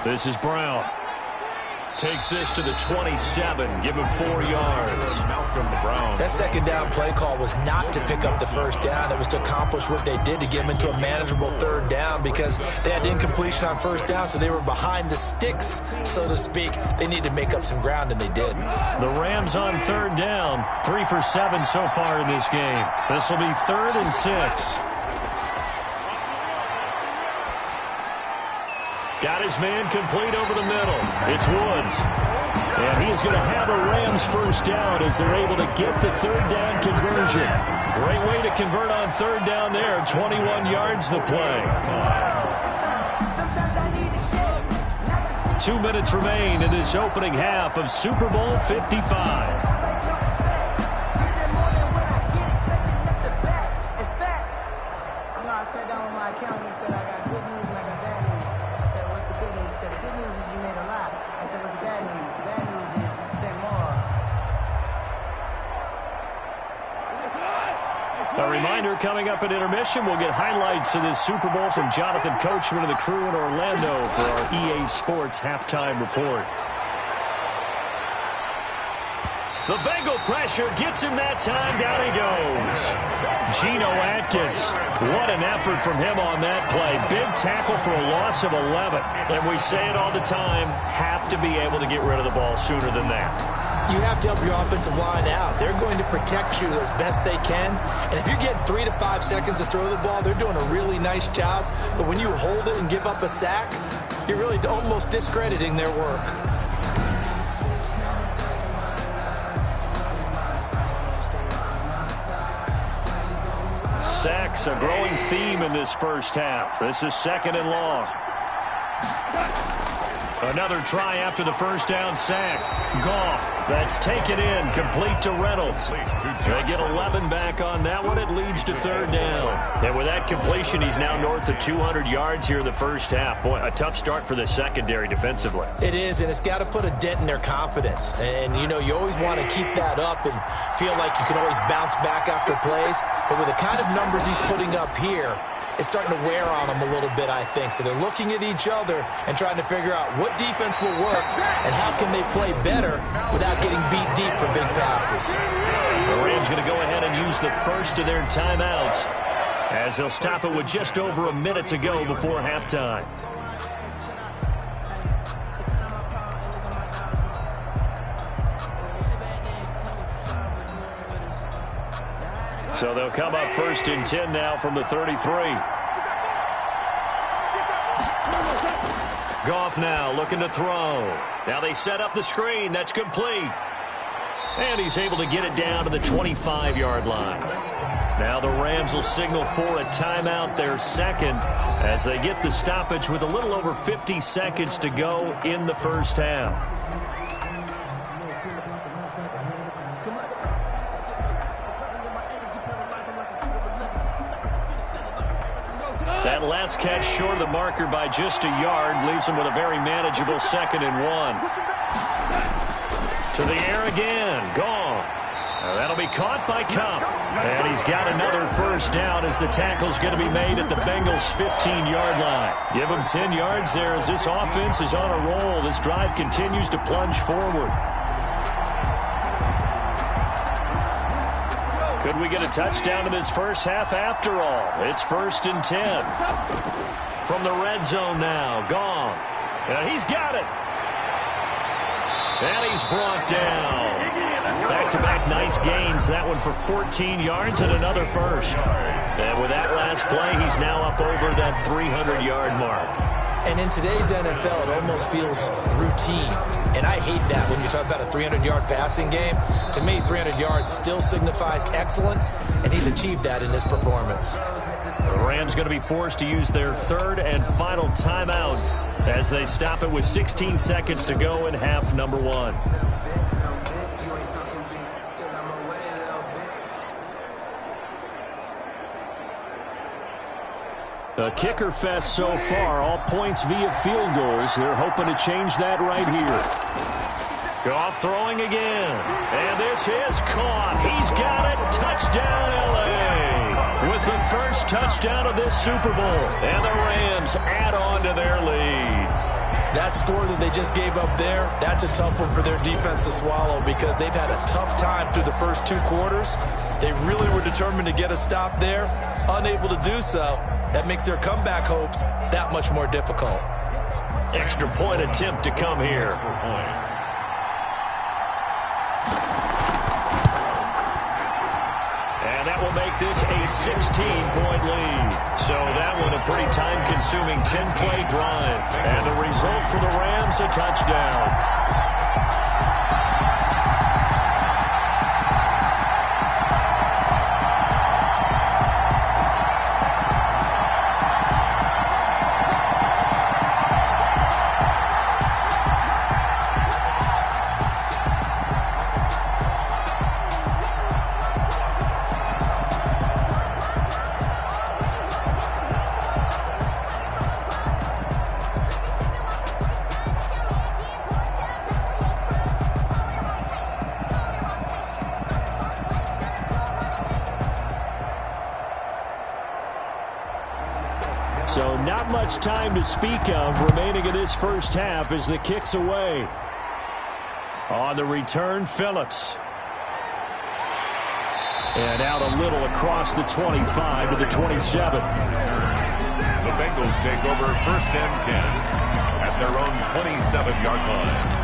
This is Brown. Takes this to the 27. Give him 4 yards. That second down play call was not to pick up the first down. It was to accomplish what they did to get them into a manageable third down because they had incompletion on first down, so they were behind the sticks, so to speak. They needed to make up some ground, and they did. The Rams on third down. 3 for 7 so far in this game. This will be 3rd and 6. Got his man complete over the middle. It's Woods. And he is going to have a Rams first down as they're able to get the third down conversion. Great way to convert on third down there. 21 yards the play. 2 minutes remain in this opening half of Super Bowl 55. A reminder, coming up at intermission, we'll get highlights of this Super Bowl from Jonathan Coachman and the crew in Orlando for our EA Sports halftime report. The Bengal pressure gets him that time. Down he goes. Geno Atkins. What an effort from him on that play. Big tackle for a loss of 11. And we say it all the time, have to be able to get rid of the ball sooner than that. You have to help your offensive line out. They're going to protect you as best they can. And if you're getting 3 to 5 seconds to throw the ball, they're doing a really nice job. But when you hold it and give up a sack, you're really almost discrediting their work. Sacks, a growing theme in this first half. This is 2nd and long. Another try after the first down sack. Goff, that's taken in, complete to Reynolds. They get 11 back on that one. It leads to third down. And with that completion, he's now north of 200 yards here in the first half. Boy, a tough start for the secondary defensively. It is, and it's got to put a dent in their confidence. And, you know, you always want to keep that up and feel like you can always bounce back after plays. But with the kind of numbers he's putting up here, it's starting to wear on them a little bit, I think. So they're looking at each other and trying to figure out what defense will work and how can they play better without getting beat deep for big passes. The Rams going to go ahead and use the first of their timeouts as they'll stop it with just over a minute to go before halftime. So they'll come up 1st and 10 now from the 33. Goff now looking to throw. Now they set up the screen. That's complete. And he's able to get it down to the 25-yard line. Now the Rams will signal for a timeout, their second, as they get the stoppage with a little over 50 seconds to go in the first half. That last catch short of the marker by just a yard leaves him with a very manageable 2nd and 1. To the air again. Goff. That'll be caught by Cup. And he's got another first down as the tackle's going to be made at the Bengals' 15-yard line. Give him 10 yards there as this offense is on a roll. This drive continues to plunge forward. Could we get a touchdown in this first half after all? It's 1st and 10. From the red zone now, Goff. And he's got it. And he's brought down. Back-to-back nice gains. That one for 14 yards and another first. And with that last play, he's now up over that 300-yard mark. And in today's NFL, it almost feels routine. And I hate that when you talk about a 300-yard passing game. To me, 300 yards still signifies excellence, and he's achieved that in this performance. The Rams going to be forced to use their third and final timeout as they stop it with 16 seconds to go in half number one. A kicker fest so far, all points via field goals. They're hoping to change that right here. Goff throwing again. And this is caught. He's got it. Touchdown, L.A. with the first touchdown of this Super Bowl. And the Rams add on to their lead. That score that they just gave up there, that's a tough one for their defense to swallow because they've had a tough time through the first two quarters. They really were determined to get a stop there, unable to do so. That makes their comeback hopes that much more difficult. Extra point attempt to come here. And that will make this a 16-point lead. So that one a pretty time-consuming 10-play drive. And the result for the Rams, a touchdown. So not much time to speak of remaining in this first half as the kick's away. On the return, Phillips. And out a little across the 25 to the 27. The Bengals take over first and 10 at their own 27-yard line.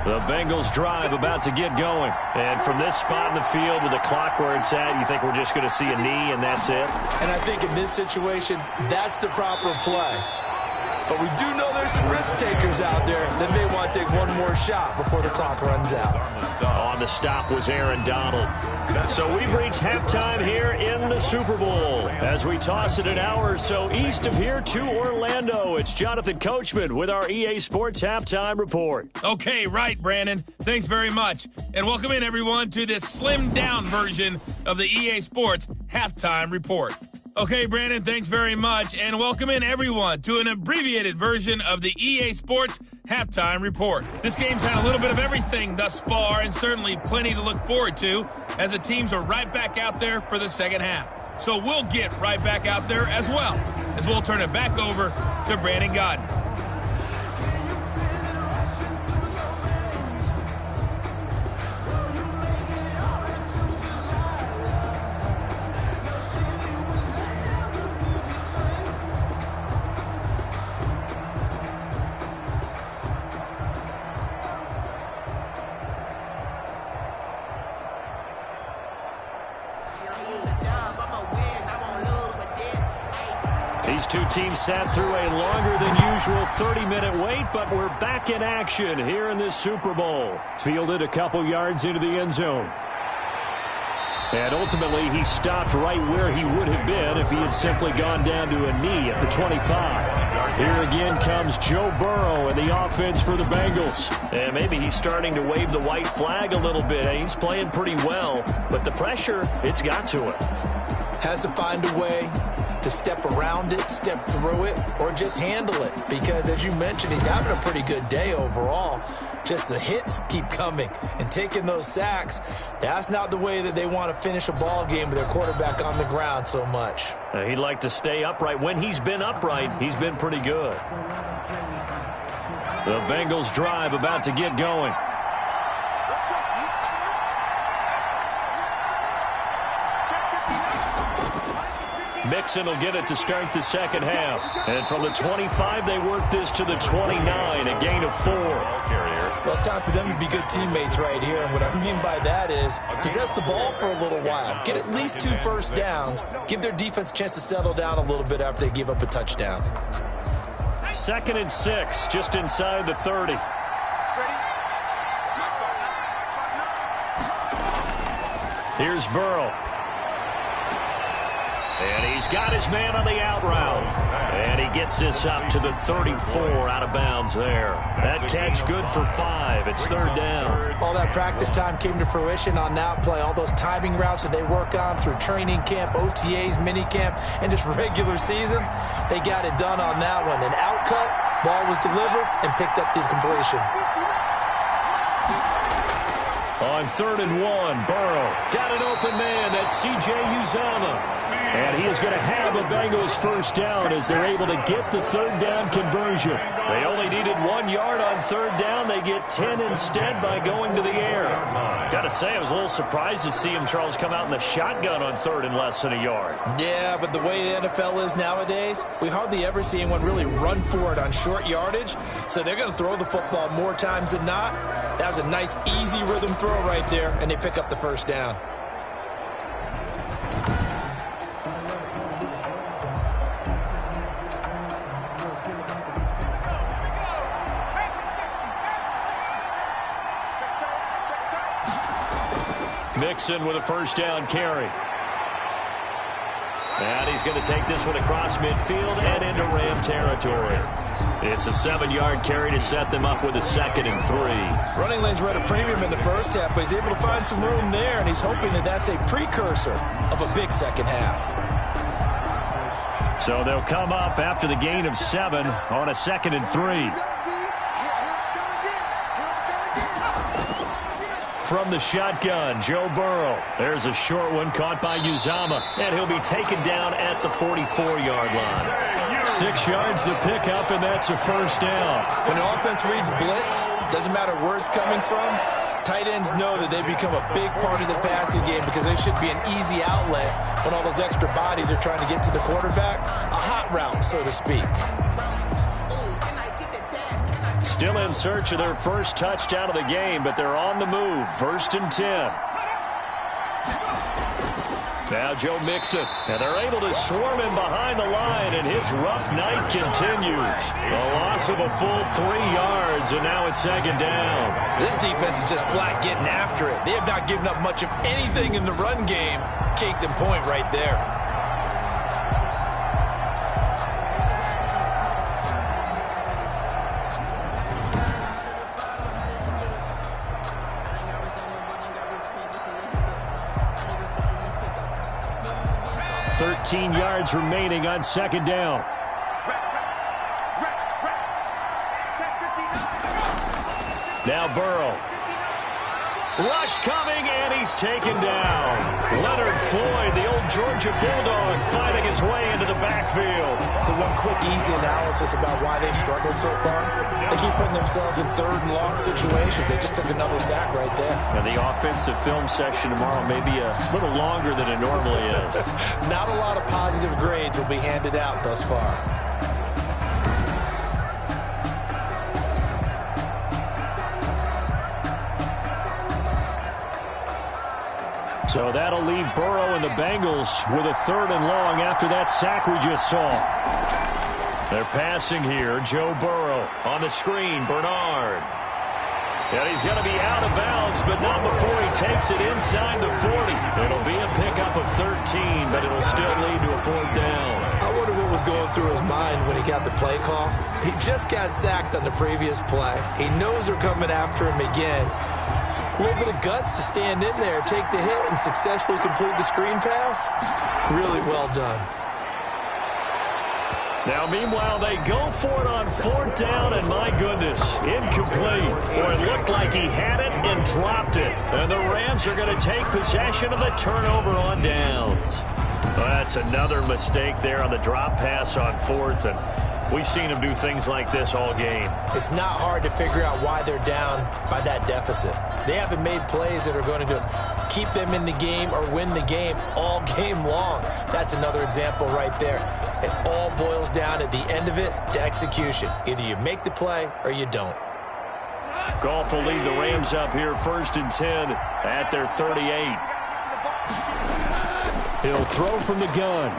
The Bengals drive about to get going. And from this spot in the field with the clock where it's at, you think we're just going to see a knee and that's it? And I think in this situation, that's the proper play. But we do know there's some risk takers out there that may want to take one more shot before the clock runs out. On the stop was Aaron Donald. So we've reached halftime here in the Super Bowl. As we toss it an hour or so east of here to Orlando, it's Jonathan Coachman with our EA Sports Halftime Report. Okay, right, Brandon. Thanks very much. And welcome in, everyone, to this slimmed-down version of the EA Sports Halftime Report. Okay, Brandon, thanks very much. And welcome in, everyone, to an abbreviated version of the EA Sports Halftime Report. This game's had a little bit of everything thus far and certainly plenty to look forward to as the teams are right back out there for the second half. So we'll get right back out there as well as we'll turn it back over to Brandon Godden. These two teams sat through a longer than usual 30-minute wait, but we're back in action here in this Super Bowl. Fielded a couple yards into the end zone. And ultimately, he stopped right where he would have been if he had simply gone down to a knee at the 25. Here again comes Joe Burrow and the offense for the Bengals. And maybe he's starting to wave the white flag a little bit. He's playing pretty well, but the pressure, it's got to him. Has to find a way to step around it, step through it, or just handle it. Because, as you mentioned, he's having a pretty good day overall. Just the hits keep coming and taking those sacks. That's not the way that they want to finish a ball game with their quarterback on the ground so much. He'd like to stay upright. When he's been upright, he's been pretty good. The Bengals drive about to get going. Mixon will get it to start the second half. And from the 25, they work this to the 29, a gain of 4. Well, it's time for them to be good teammates right here. And what I mean by that is possess the ball for a little while. Get at least 2 first downs. Give their defense a chance to settle down a little bit after they give up a touchdown. 2nd and 6, just inside the 30. Here's Burrow. And he's got his man on the out route. And he gets this up to the 34 out of bounds there. That catch good for 5. It's 3rd down. All that practice time came to fruition on that play. All those timing routes that they work on through training camp, OTAs, minicamp, and just regular season, they got it done on that one. An outcut, ball was delivered, and picked up the completion. On 3rd and 1, Burrow got an open man. That's C.J. Uzomah. And he is going to have a Bengals first down as they're able to get the 3rd down conversion. They only needed 1 yard on 3rd down. They get 10 instead by going to the air. Got to say, I was a little surprised to see him, Charles, come out in the shotgun on 3rd and less than a yard. Yeah, but the way the NFL is nowadays, we hardly ever see anyone really run for it on short yardage. So they're going to throw the football more times than not. That was a nice, easy rhythm throw right there, and they pick up the first down. Mixon with a first down carry. And he's going to take this one across midfield and into Ram territory. It's a 7-yard carry to set them up with a 2nd and 3. Running lanes were at a premium in the first half, but he's able to find some room there, and he's hoping that that's a precursor of a big second half. So they'll come up after the gain of 7 on a 2nd and 3. From the shotgun, Joe Burrow. There's a short one caught by Uzomah, and he'll be taken down at the 44-yard line. 6 yards the pickup, and that's a first down. When the offense reads blitz, doesn't matter where it's coming from, tight ends know that they become a big part of the passing game because they should be an easy outlet when all those extra bodies are trying to get to the quarterback. A hot route, so to speak. Still in search of their first touchdown of the game, but they're on the move. 1st and 10. Now Joe Mixon, and they're able to swarm him behind the line, and his rough night continues. A loss of a full 3 yards, and now it's 2nd down. This defense is just flat getting after it. They have not given up much of anything in the run game. Case in point right there. $13 yards remaining on 2nd down. Now Burrow. Rush coming, and he's taken down. Leonard Floyd, the old Georgia Bulldog, finding his way into the backfield. So one quick, easy analysis about why they've struggled so far. They keep putting themselves in 3rd and long situations. They just took another sack right there. And the offensive film session tomorrow may be a little longer than it normally is. Not a lot of positive grades will be handed out thus far. So that'll leave Burrow and the Bengals with a 3rd and long after that sack we just saw. They're passing here. Joe Burrow on the screen. Bernard. And he's going to be out of bounds, but not before he takes it inside the 40. It'll be a pickup of 13, but it'll still lead to a 4th down. I wonder what was going through his mind when he got the play call. He just got sacked on the previous play. He knows they're coming after him again. A little bit of guts to stand in there, take the hit, and successfully complete the screen pass. Really well done. Now, meanwhile, they go for it on 4th down, and my goodness, incomplete. Boy, it looked like he had it and dropped it. And the Rams are going to take possession of the turnover on downs. Well, that's another mistake there on the drop pass on 4th, and We've seen them do things like this all game. It's not hard to figure out why they're down by that deficit. They haven't made plays that are going to keep them in the game or win the game all game long. That's another example right there. It all boils down at the end of it to execution. Either you make the play or you don't. Goff will lead the Rams up here 1st and 10 at their 38. He'll throw from the gun.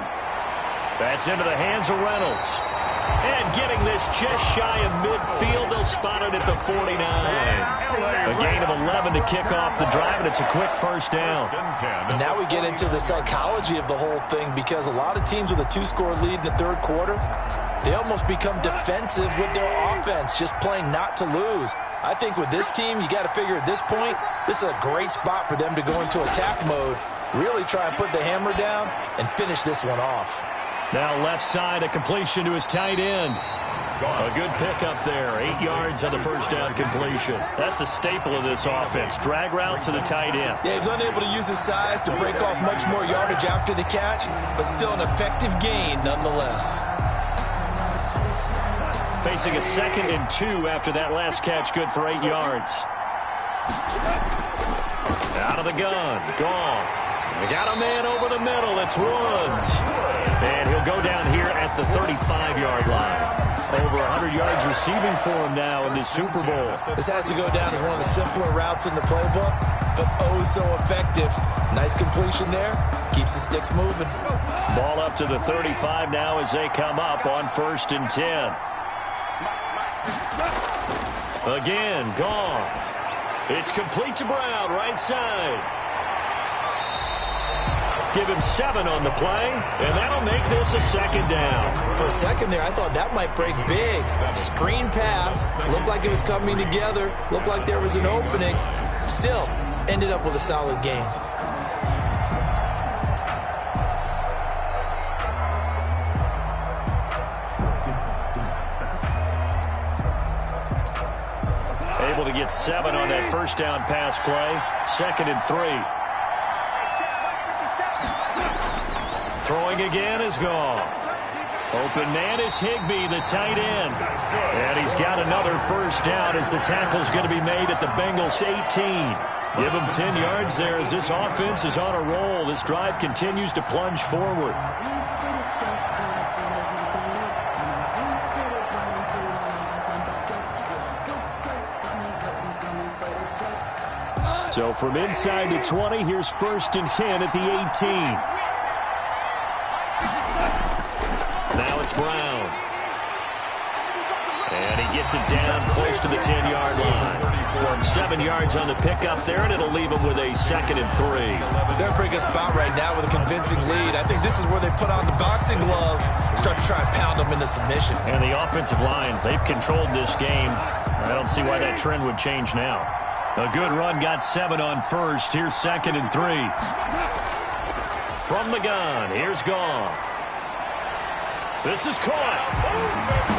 That's into the hands of Reynolds. And getting this just shy of midfield, they'll spot it at the 49. A gain of 11 to kick off the drive, and it's a quick first down. And now we get into the psychology of the whole thing, because a lot of teams with a 2-score lead in the third quarter, they almost become defensive with their offense, just playing not to lose. I think with this team, you got to figure at this point, this is a great spot for them to go into attack mode, really try and put the hammer down and finish this one off. Now left side, a completion to his tight end. A good pickup there. 8 yards on the first down completion. That's a staple of this offense. Drag route to the tight end. Yeah, he's unable to use his size to break off much more yardage after the catch, but still an effective gain nonetheless. Facing a 2nd and 2 after that last catch, good for 8 yards. Out of the gun, Goff. We got a man over the middle. It's Woods. And he'll go down here at the 35-yard line. Over 100 yards receiving for him now in this Super Bowl. This has to go down as one of the simpler routes in the playbook, but oh so effective. Nice completion there. Keeps the sticks moving. Ball up to the 35 now as they come up on 1st and 10. Again, Goff. It's complete to Brown, right side. Give him 7 on the play, and that'll make this a 2nd down. For a second there, I thought that might break big. Screen pass. Looked like it was coming together. Looked like there was an opening. Still, ended up with a solid gain. Able to get 7 on that first down pass play. 2nd and 3. Throwing again is Goff. Open man is Higbee, the tight end. And he's got another first down as the tackle's going to be made at the Bengals 18. Give him 10 yards there as this offense is on a roll. This drive continues to plunge forward. So from inside the 20, here's 1st and 10 at the 18. Now it's Brown. And he gets it down close to the 10-yard line. 7 yards on the pickup there, and it'll leave him with a 2nd and 3. They're in a pretty good spot right now with a convincing lead. I think this is where they put on the boxing gloves, start to try and pound them into submission. And the offensive line, they've controlled this game. I don't see why that trend would change now. A good run, got 7 on first. Here's 2nd and 3. From the gun, here's Goff. This is caught.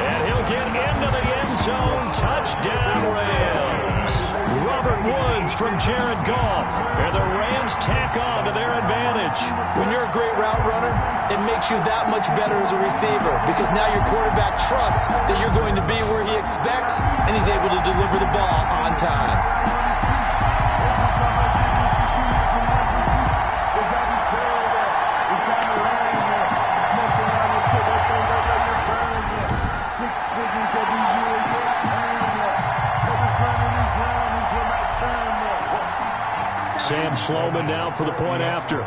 And he'll get into the end zone. Touchdown, Rams. Robert Woods from Jared Goff. And the Rams tack on to their advantage. When you're a great route runner, it makes you that much better as a receiver, because now your quarterback trusts that you're going to be where he expects, and he's able to deliver the ball on time. Sam Sloman now for the point after.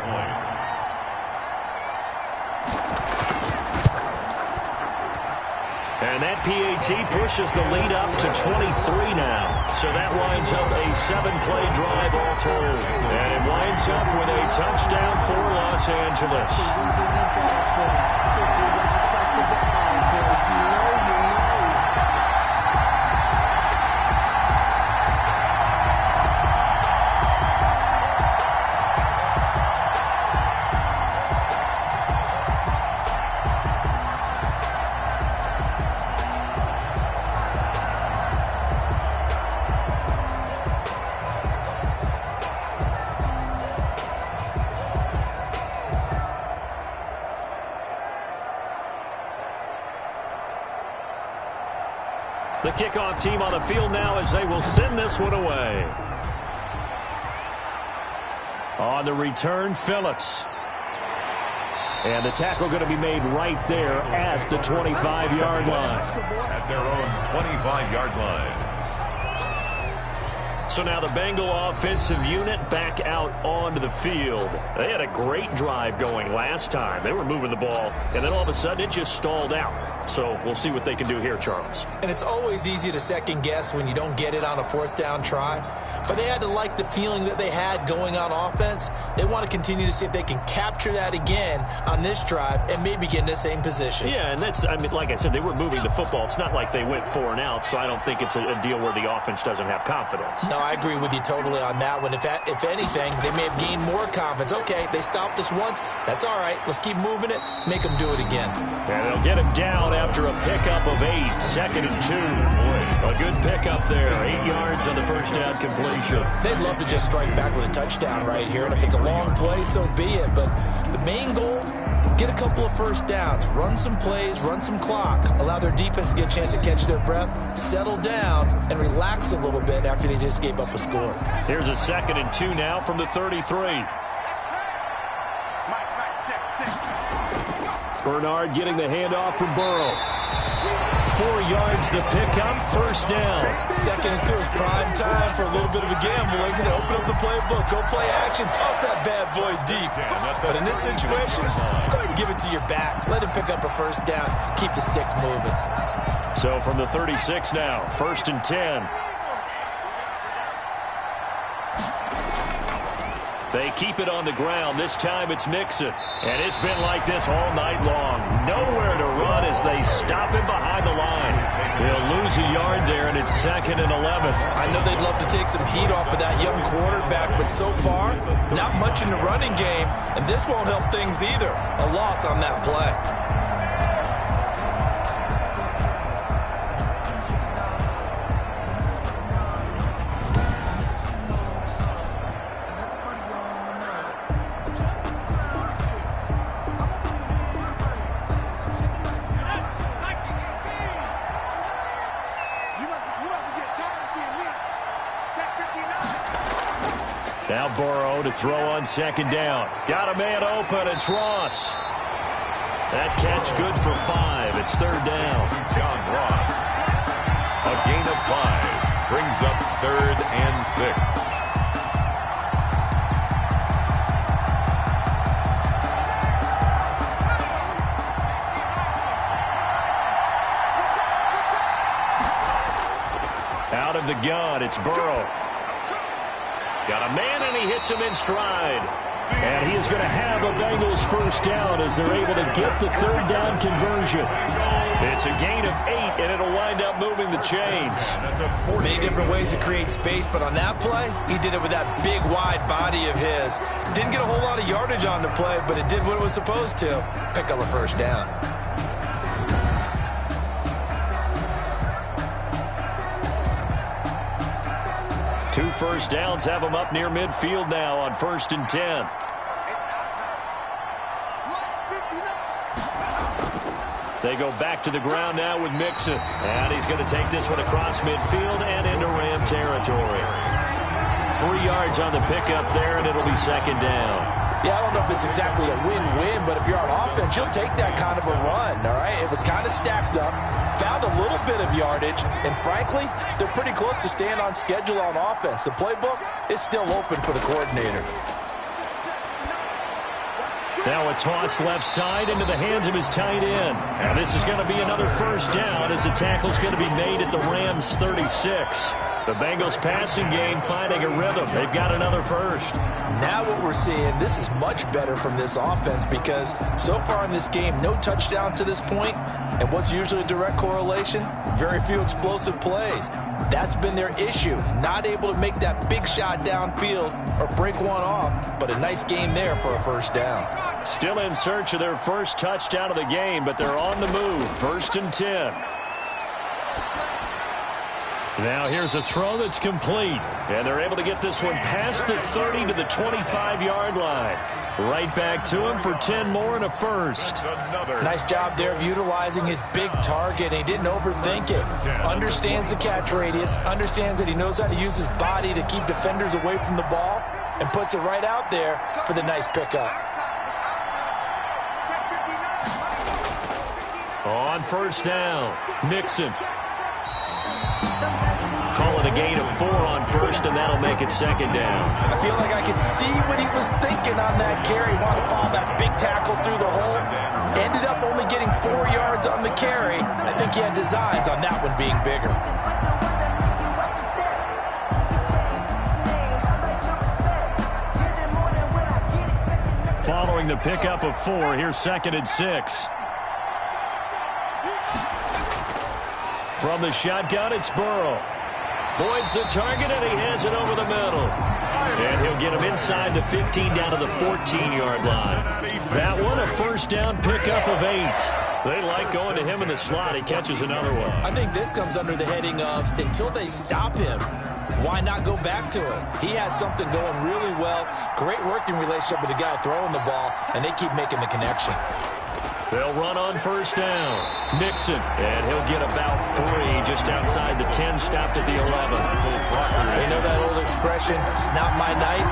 And that PAT pushes the lead up to 23 now. So that winds up a 7-play drive all told. And it winds up with a touchdown for Los Angeles. The kickoff team on the field now as they will send this one away. On the return, Phillips. And the tackle going to be made right there at the 25-yard line. At their own 25-yard line. So now the Bengal offensive unit back out onto the field. They had a great drive going last time. They were moving the ball, and then all of a sudden it just stalled out. So we'll see what they can do here, Charles. And it's always easy to second guess when you don't get it on a fourth down try. But they had to like the feeling that they had going on offense. They want to continue to see if they can capture that again on this drive and maybe get in the same position. Yeah, and that's, I mean, like I said, they were moving the football. It's not like they went 4 and out, so I don't think it's a deal where the offense doesn't have confidence. No, I agree with you totally on that one. If anything, they may have gained more confidence. Okay, they stopped us once. That's all right. Let's keep moving it. Make them do it again. And they'll get him down after a pickup of 8. 2nd and 2. A good pickup there. 8 yards on the first down completion. They'd love to just strike back with a touchdown right here. And if it's a long play, so be it. But the main goal, get a couple of first downs. Run some plays, run some clock. Allow their defense to get a chance to catch their breath, settle down, and relax a little bit after they just gave up a score. Here's a 2nd and 2 now from the 33. Bernard getting the handoff from Burrow. 4 yards the pickup, first down. 2nd and 2 is prime time for a little bit of a gamble, isn't it? Open up the playbook, go play action, toss that bad boy deep. But in this situation, go ahead and give it to your back. Let him pick up a first down. Keep the sticks moving. So from the 36 now, 1st and 10. They keep it on the ground. This time it's Mixon. And it's been like this all night long. Nowhere to run as they stop him behind the line. They'll lose a yard there, and it's 2nd and 11. I know they'd love to take some heat off of that young quarterback, but so far, not much in the running game, and this won't help things either. A loss on that play. Now Burrow to throw on 2nd down. Got a man open. It's Ross. That catch good for 5. It's 3rd down. John Ross. A gain of 5. Brings up 3rd and 6. Out of the gun, it's Burrow. Got a man, and he hits him in stride. And he is going to have a Bengals first down as they're able to get the 3rd down conversion. It's a gain of 8, and it'll wind up moving the chains. Many different ways to create space, but on that play, he did it with that big, wide body of his. Didn't get a whole lot of yardage on the play, but it did what it was supposed to. Pick up a first down. Two first downs have them up near midfield now on 1st and 10. They go back to the ground now with Mixon. And he's going to take this one across midfield and into Ram territory. 3 yards on the pickup there, and it'll be 2nd down. Yeah, I don't know if it's exactly a win-win, but if you're on offense, you'll take that kind of a run, all right? It was kind of stacked up, found a little bit of yardage, and frankly, they're pretty close to staying on schedule on offense. The playbook is still open for the coordinator. Now a toss left side into the hands of his tight end. And this is going to be another first down as the tackle's going to be made at the Rams' 36. The Bengals passing game finding a rhythm. They've got another first. Now what we're seeing, this is much better from this offense because so far in this game, no touchdown to this point. And what's usually a direct correlation? Very few explosive plays. That's been their issue. Not able to make that big shot downfield or break one off, but a nice gain there for a first down. Still in search of their first touchdown of the game, but they're on the move. 1st and 10. Now here's a throw that's complete. And they're able to get this one past the 30 to the 25-yard line. Right back to him for 10 more and a first. Nice job there of utilizing his big target. He didn't overthink it. Understands the catch radius. Understands that he knows how to use his body to keep defenders away from the ball. And puts it right out there for the nice pickup. On first down, Mixon. Call it a gain of 4 on first, and that'll make it second down. I feel like I could see what he was thinking on that carry. Wanted to follow that big tackle through the hole. Ended up only getting 4 yards on the carry. I think he had designs on that one being bigger. Following the pickup of 4, here's 2nd and 6. From the shotgun, it's Burrow. Boyd's the target, and he has it over the middle. And he'll get him inside the 15 down to the 14-yard line. That one, a first down pickup of 8. They like going to him in the slot. He catches another one. I think this comes under the heading of until they stop him, why not go back to him? He has something going really well. Great working relationship with the guy throwing the ball, and they keep making the connection. They'll run on first down. Mixon, and he'll get about 3 just outside the 10, stopped at the 11. They know that old expression, it's not my night.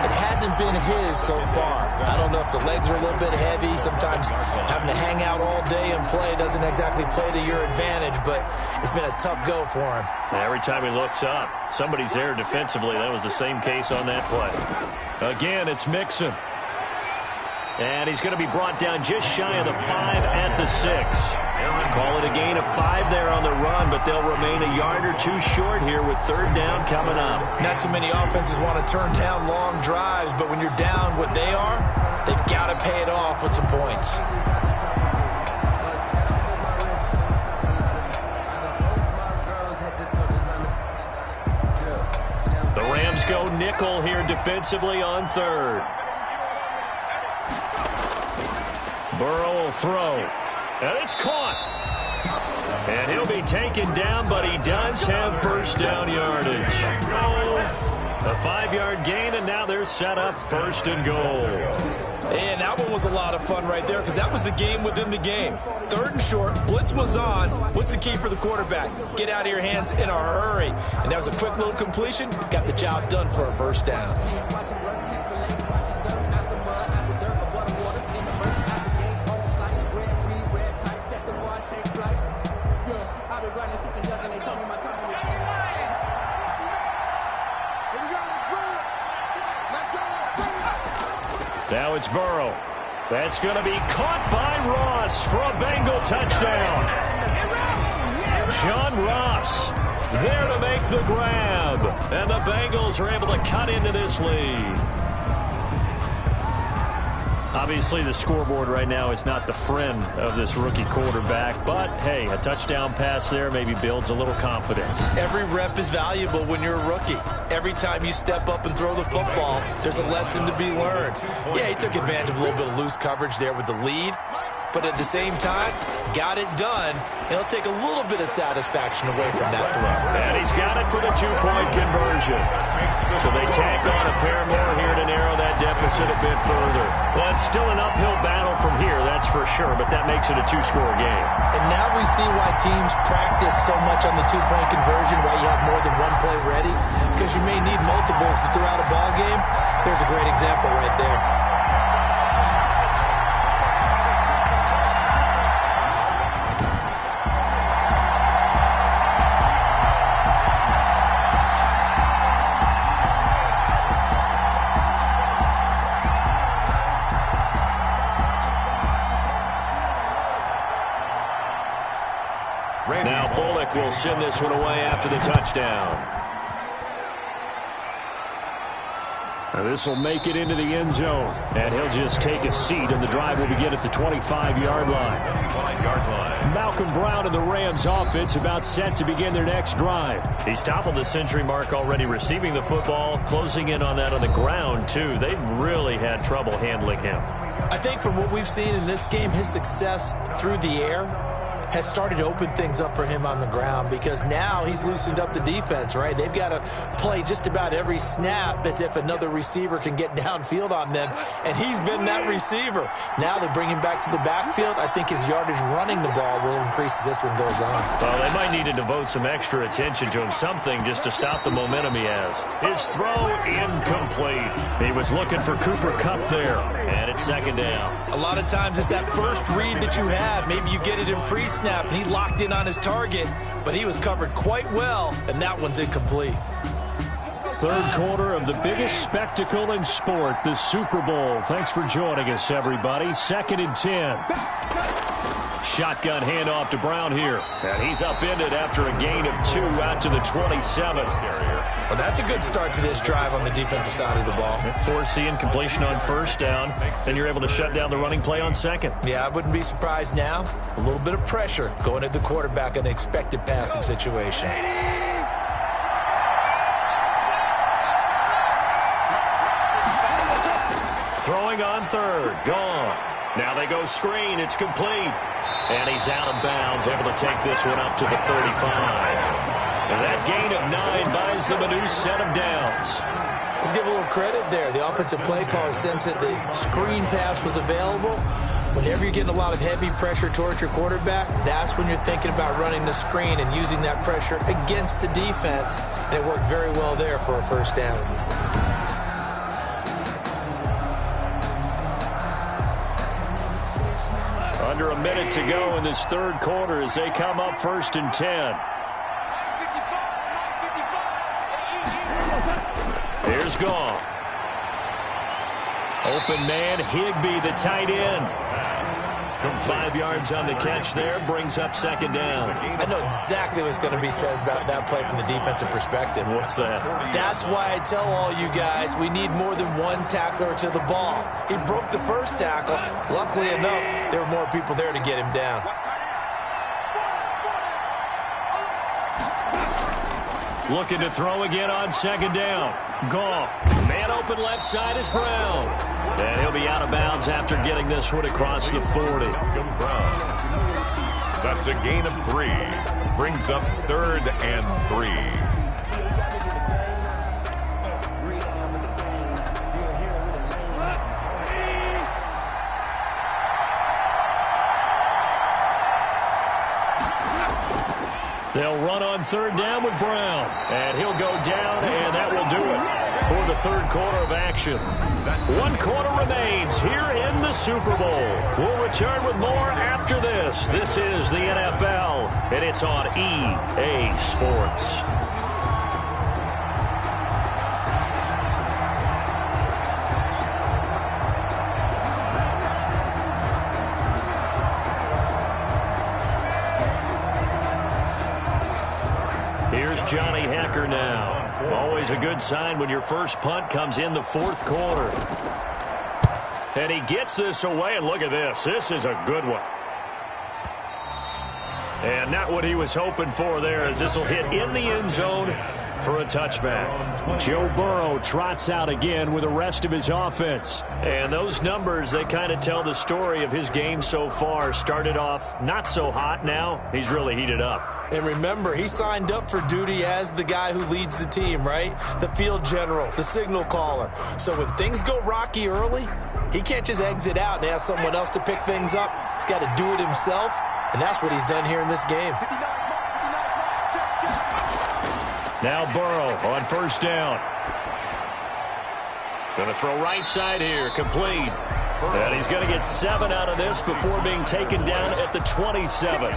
It hasn't been his so far. I don't know if the legs are a little bit heavy. Sometimes having to hang out all day and play doesn't exactly play to your advantage, but it's been a tough go for him. Every time he looks up, somebody's there defensively. That was the same case on that play. Again, it's Mixon. And he's going to be brought down just shy of the 5 at the 6. Call it a gain of 5 there on the run, but they'll remain a yard or 2 short here with 3rd down coming up. Not too many offenses want to turn down long drives, but when you're down what they are, they've got to pay it off with some points. The Rams go nickel here defensively on 3rd. Burrow will throw, and it's caught. And he'll be taken down, but he does have first down yardage. A 5-yard gain, and now they're set up 1st and goal. And that one was a lot of fun right there because that was the game within the game. 3rd and short, blitz was on. What's the key for the quarterback? Get out of your hands in a hurry. And that was a quick little completion. Got the job done for a first down. Now it's Burrow. That's going to be caught by Ross for a Bengal touchdown. John Ross there to make the grab. And the Bengals are able to cut into this lead. Obviously, the scoreboard right now is not the friend of this rookie quarterback. But, hey, a touchdown pass there maybe builds a little confidence. Every rep is valuable when you're a rookie. Every time you step up and throw the football, there's a lesson to be learned. Yeah, he took advantage of a little bit of loose coverage there with the lead. But at the same time, got it done. It'll take a little bit of satisfaction away from that throw. And he's got it for the 2-point conversion. So they tack on a pair more here to narrow that deficit a bit further. Well, it's still an uphill battle from here, that's for sure, but that makes it a 2-score game. And now we see why teams practice so much on the 2-point conversion, why you have more than one play ready, because you may need multiples to throw out a ball game. There's a great example right there. Now Bullock will send this one away after the touchdown. Now this will make it into the end zone, and he'll just take a seat, and the drive will begin at the 25-yard line. Malcolm Brown and the Rams offense about set to begin their next drive. He's toppled the century mark already receiving the football, closing in on that on the ground, too. They've really had trouble handling him. I think from what we've seen in this game, his success through the air has started to open things up for him on the ground, because now he's loosened up the defense, right? They've got to play just about every snap as if another receiver can get downfield on them, and he's been that receiver. Now they bring him back to the backfield. I think his yardage running the ball will increase as this one goes on. Well, they might need to devote some extra attention to him, something just to stop the momentum he has. His throw incomplete. He was looking for Cooper Kupp there, and it's second down. A lot of times it's that first read that you have. Maybe you get it in pre-snap, and he locked in on his target, but he was covered quite well, and that one's incomplete. Third quarter of the biggest spectacle in sport, the Super Bowl. Thanks for joining us, everybody. 2nd and 10. Shotgun handoff to Brown here. And he's upended after a gain of 2 out to the 27. Well, that's a good start to this drive on the defensive side of the ball. Force the incompletion on first down. Then you're able to shut down the running play on second. Yeah, I wouldn't be surprised now. A little bit of pressure going at the quarterback in an expected passing situation. Throwing on third. Goff. Now they go screen. It's complete. And he's out of bounds, able to take this one up to the 35. And that gain of 9 buys them a new set of downs. Let's give a little credit there. The offensive play caller sensed that the screen pass was available. Whenever you're getting a lot of heavy pressure towards your quarterback, that's when you're thinking about running the screen and using that pressure against the defense. And it worked very well there for a first down. Under a minute to go in this third quarter as they come up 1st and 10. Here's Goff. Open man, Higbee, the tight end. 5 yards on the catch there, brings up second down. I know exactly what's going to be said about that play from the defensive perspective. What's that? That's why I tell all you guys we need more than one tackler to the ball. He broke the first tackle. Luckily enough, there were more people there to get him down. Looking to throw again on second down. Goff. Man open left side is Brown. And he'll be out of bounds after getting this one across the 40. That's a gain of 3. Brings up 3rd and 3. They'll run on third down with Brown. And he'll go down, and that will do it for the third quarter of action. 1 quarter remains here in the Super Bowl. We'll return with more after this. This is the NFL, and it's on EA Sports. Here's Johnny Hecker now. Always a good sign when your first punt comes in the fourth quarter. And he gets this away, and look at this. This is a good one. And not what he was hoping for there, as this will hit in the end zone for a touchback. Joe Burrow trots out again with the rest of his offense. And those numbers, they kind of tell the story of his game so far. Started off not so hot. Now he's really heated up. And remember, he signed up for duty as the guy who leads the team, right? The field general, the signal caller. So when things go rocky early, he can't just exit out and ask someone else to pick things up. He's got to do it himself, and that's what he's done here in this game. Now Burrow on first down. Going to throw right side here, complete. And he's going to get 7 out of this before being taken down at the 27.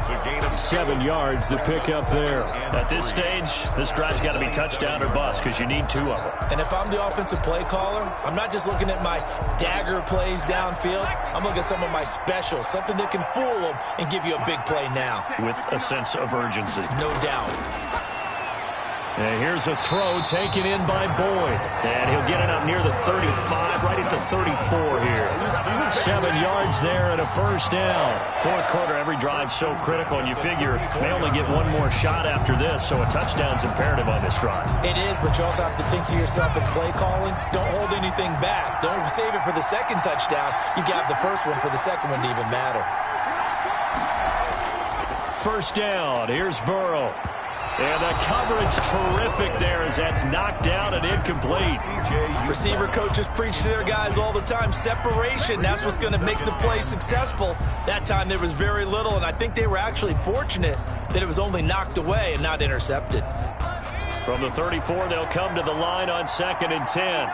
7 yards, the pickup there. At this stage, this drive's got to be touchdown or bust because you need 2 of them. And if I'm the offensive play caller, I'm not just looking at my dagger plays downfield. I'm looking at some of my specials, something that can fool them and give you a big play now. With a sense of urgency. No doubt. And here's a throw taken in by Boyd. And he'll get it up near the 35, right at the 34 here. 7 yards there and a first down. Fourth quarter, every drive so critical, and you figure may only get one more shot after this, so a touchdown's imperative on this drive. It is, but you also have to think to yourself in play calling, don't hold anything back. Don't save it for the second touchdown. You got the first one for the second one to even matter. first down. Here's Burrow. And the coverage terrific there as that's knocked down and incomplete. Receiver coaches preach to their guys all the time. Separation, that's what's going to make the play successful. That time there was very little, and I think they were actually fortunate that it was only knocked away and not intercepted. From the 34, they'll come to the line on 2nd and 10.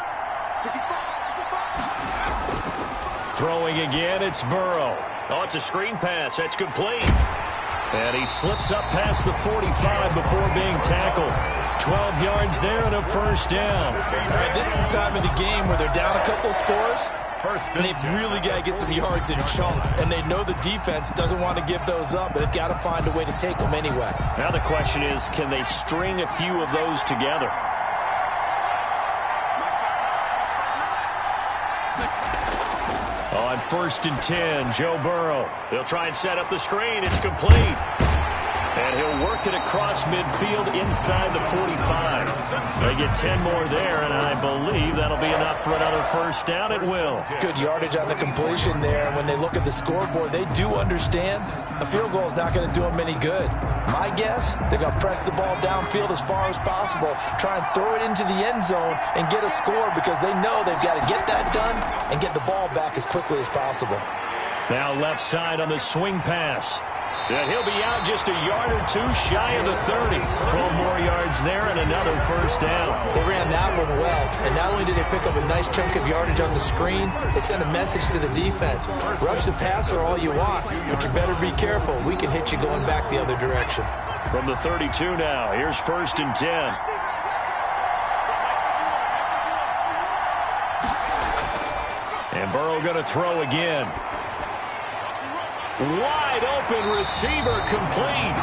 Throwing again, it's Burrow. Oh, it's a screen pass. That's complete. And he slips up past the 45 before being tackled. 12 yards there and a first down. All right, this is the time of the game where they're down a couple of scores, and they've really got to get some yards in chunks. And they know the defense doesn't want to give those up, but they've got to find a way to take them anyway. Now the question is, can they string a few of those together? On 1st and 10, Joe Burrow. They'll try and set up the screen. It's complete. And he'll work it across midfield inside the 45. They get 10 more there, and I believe that'll be enough for another first down. It will. Good yardage on the completion there. And when they look at the scoreboard, they do understand a field goal is not going to do them any good. My guess, they're going to press the ball downfield as far as possible, try and throw it into the end zone and get a score because they know they've got to get that done and get the ball back as quickly as possible. Now left side on the swing pass. And he'll be out just a yard or two shy of the 30. 12 more yards there and another first down. They ran that one well, and not only did they pick up a nice chunk of yardage on the screen, they sent a message to the defense. Rush the passer all you want, but you better be careful. We can hit you going back the other direction. From the 32 now, here's 1st and 10. And Burrow going to throw again. Wide open receiver complete.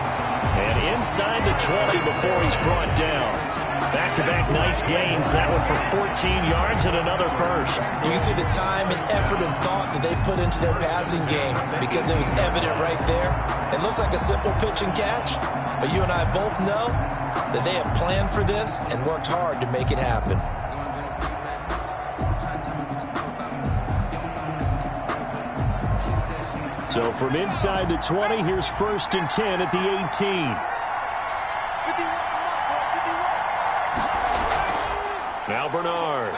And inside the 20 before he's brought down. Back-to-back nice gains. That one for 14 yards and another first. You can see the time and effort and thought that they put into their passing game because it was evident right there. It looks like a simple pitch and catch, but you and I both know that they have planned for this and worked hard to make it happen. So from inside the 20, here's 1st and 10 at the 18. Now Bernard.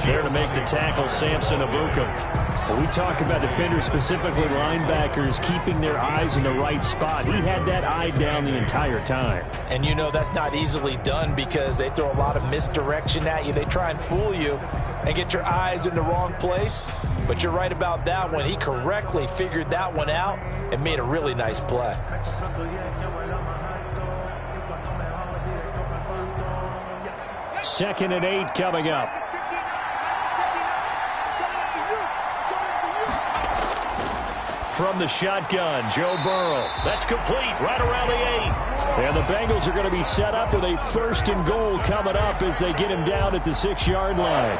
There to make the tackle, Samson Abukum. When we talk about defenders, specifically linebackers, keeping their eyes in the right spot, he had that eye down the entire time. And you know that's not easily done because they throw a lot of misdirection at you. They try and fool you and get your eyes in the wrong place. But you're right about that one. He correctly figured that one out and made a really nice play. Second and 8 coming up. From the shotgun, Joe Burrow. That's complete right around the 8. And the Bengals are going to be set up with a 1st and goal coming up as they get him down at the 6-yard line.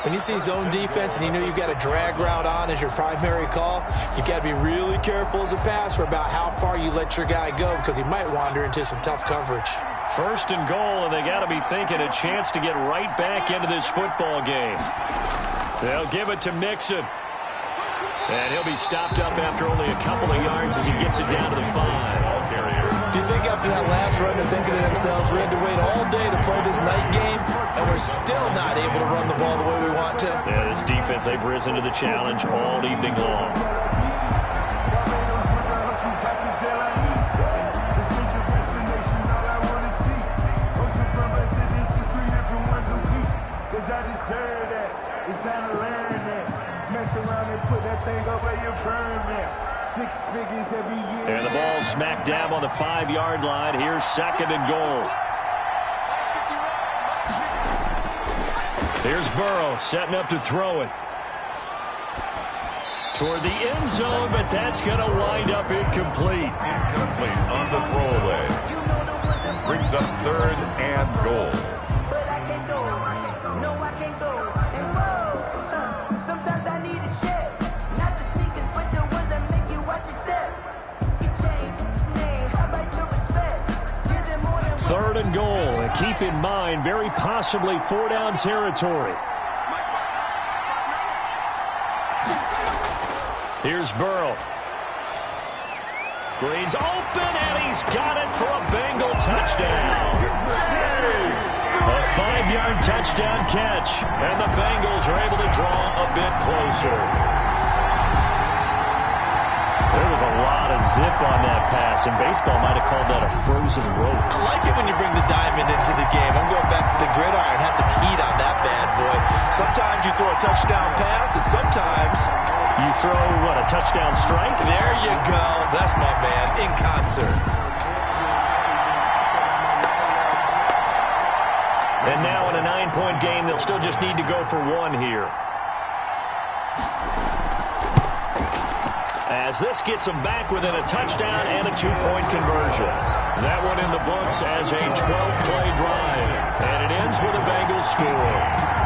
When you see zone defense and you know you've got a drag route on as your primary call, you've got to be really careful as a passer about how far you let your guy go because he might wander into some tough coverage. 1st and goal, and they got to be thinking a chance to get right back into this football game. They'll give it to Mixon. And he'll be stopped up after only a couple of yards as he gets it down to the 5. Do you think after that last run they're thinking to themselves, we had to wait all day to play this night game, and we're still not able to run the ball the way we want to? Yeah, this defense, they've risen to the challenge all evening long. And the ball smack dab on the 5-yard line. Here's 2nd and goal. Here's Burrow setting up to throw it. Toward the end zone, but that's going to wind up incomplete. Incomplete on the throwaway. Brings up 3rd and goal. Third and goal, and keep in mind, very possibly 4-down territory. Here's Burrow. Green's open, and he's got it for a Bengal touchdown. A 5-yard touchdown catch, and the Bengals are able to draw a bit closer. There was a lot of zip on that pass, and baseball might have called that a frozen rope. I like it when you bring the diamond into the game. I'm going back to the gridiron. Had some heat on that bad boy. Sometimes you throw a touchdown pass, and sometimes you throw, what, a touchdown strike? There you go. That's my man, in concert. And now in a 9-point game, they'll still just need to go for one here. As this gets them back within a touchdown and a 2-point conversion. That one in the books as a 12-play drive. And it ends with a Bengals score.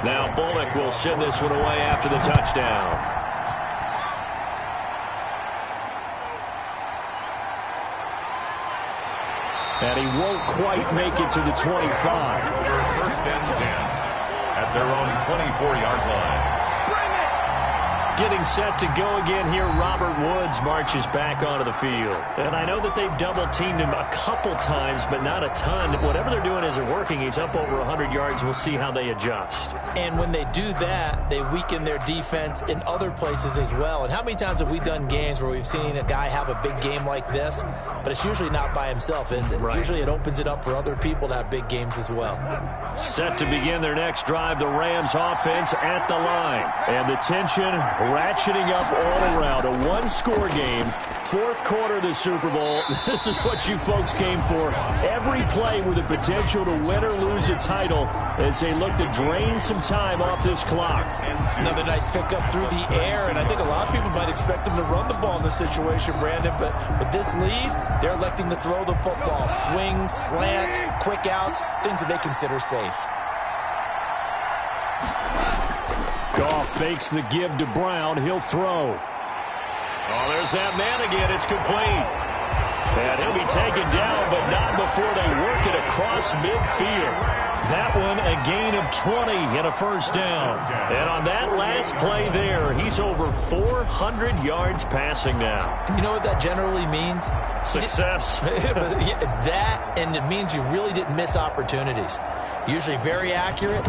Now Bullock will send this one away after the touchdown. And he won't quite make it to the 25. First and 10 at their own 24-yard line. Getting set to go again here, Robert Woods marches back onto the field. And I know that they've double-teamed him a couple times, but not a ton. Whatever they're doing isn't working. He's up over 100 yards. We'll see how they adjust. And when they do that, they weaken their defense in other places as well. And how many times have we done games where we've seen a guy have a big game like this, but it's usually not by himself, is it? Right. Usually it opens it up for other people to have big games as well. Set to begin their next drive, the Rams offense at the line. And the tension ratcheting up all around. A one-score game, fourth quarter of the Super Bowl. This is what you folks came for. Every play with the potential to win or lose a title as they look to drain some time off this clock. Another nice pickup through the air, and I think a lot of people might expect them to run the ball in this situation, Brandon, but with this lead, they're electing to throw the football. Swings, slants, quick outs, things that they consider safe. Goff fakes the give to Brown. He'll throw. Oh, there's that man again. It's complete. And he'll be taken down, but not before they work it across midfield. That one, a gain of 20 and a first down. And on that last play there, he's over 400 yards passing now. You know what that generally means? Success. That, and it means you really didn't miss opportunities. Usually very accurate.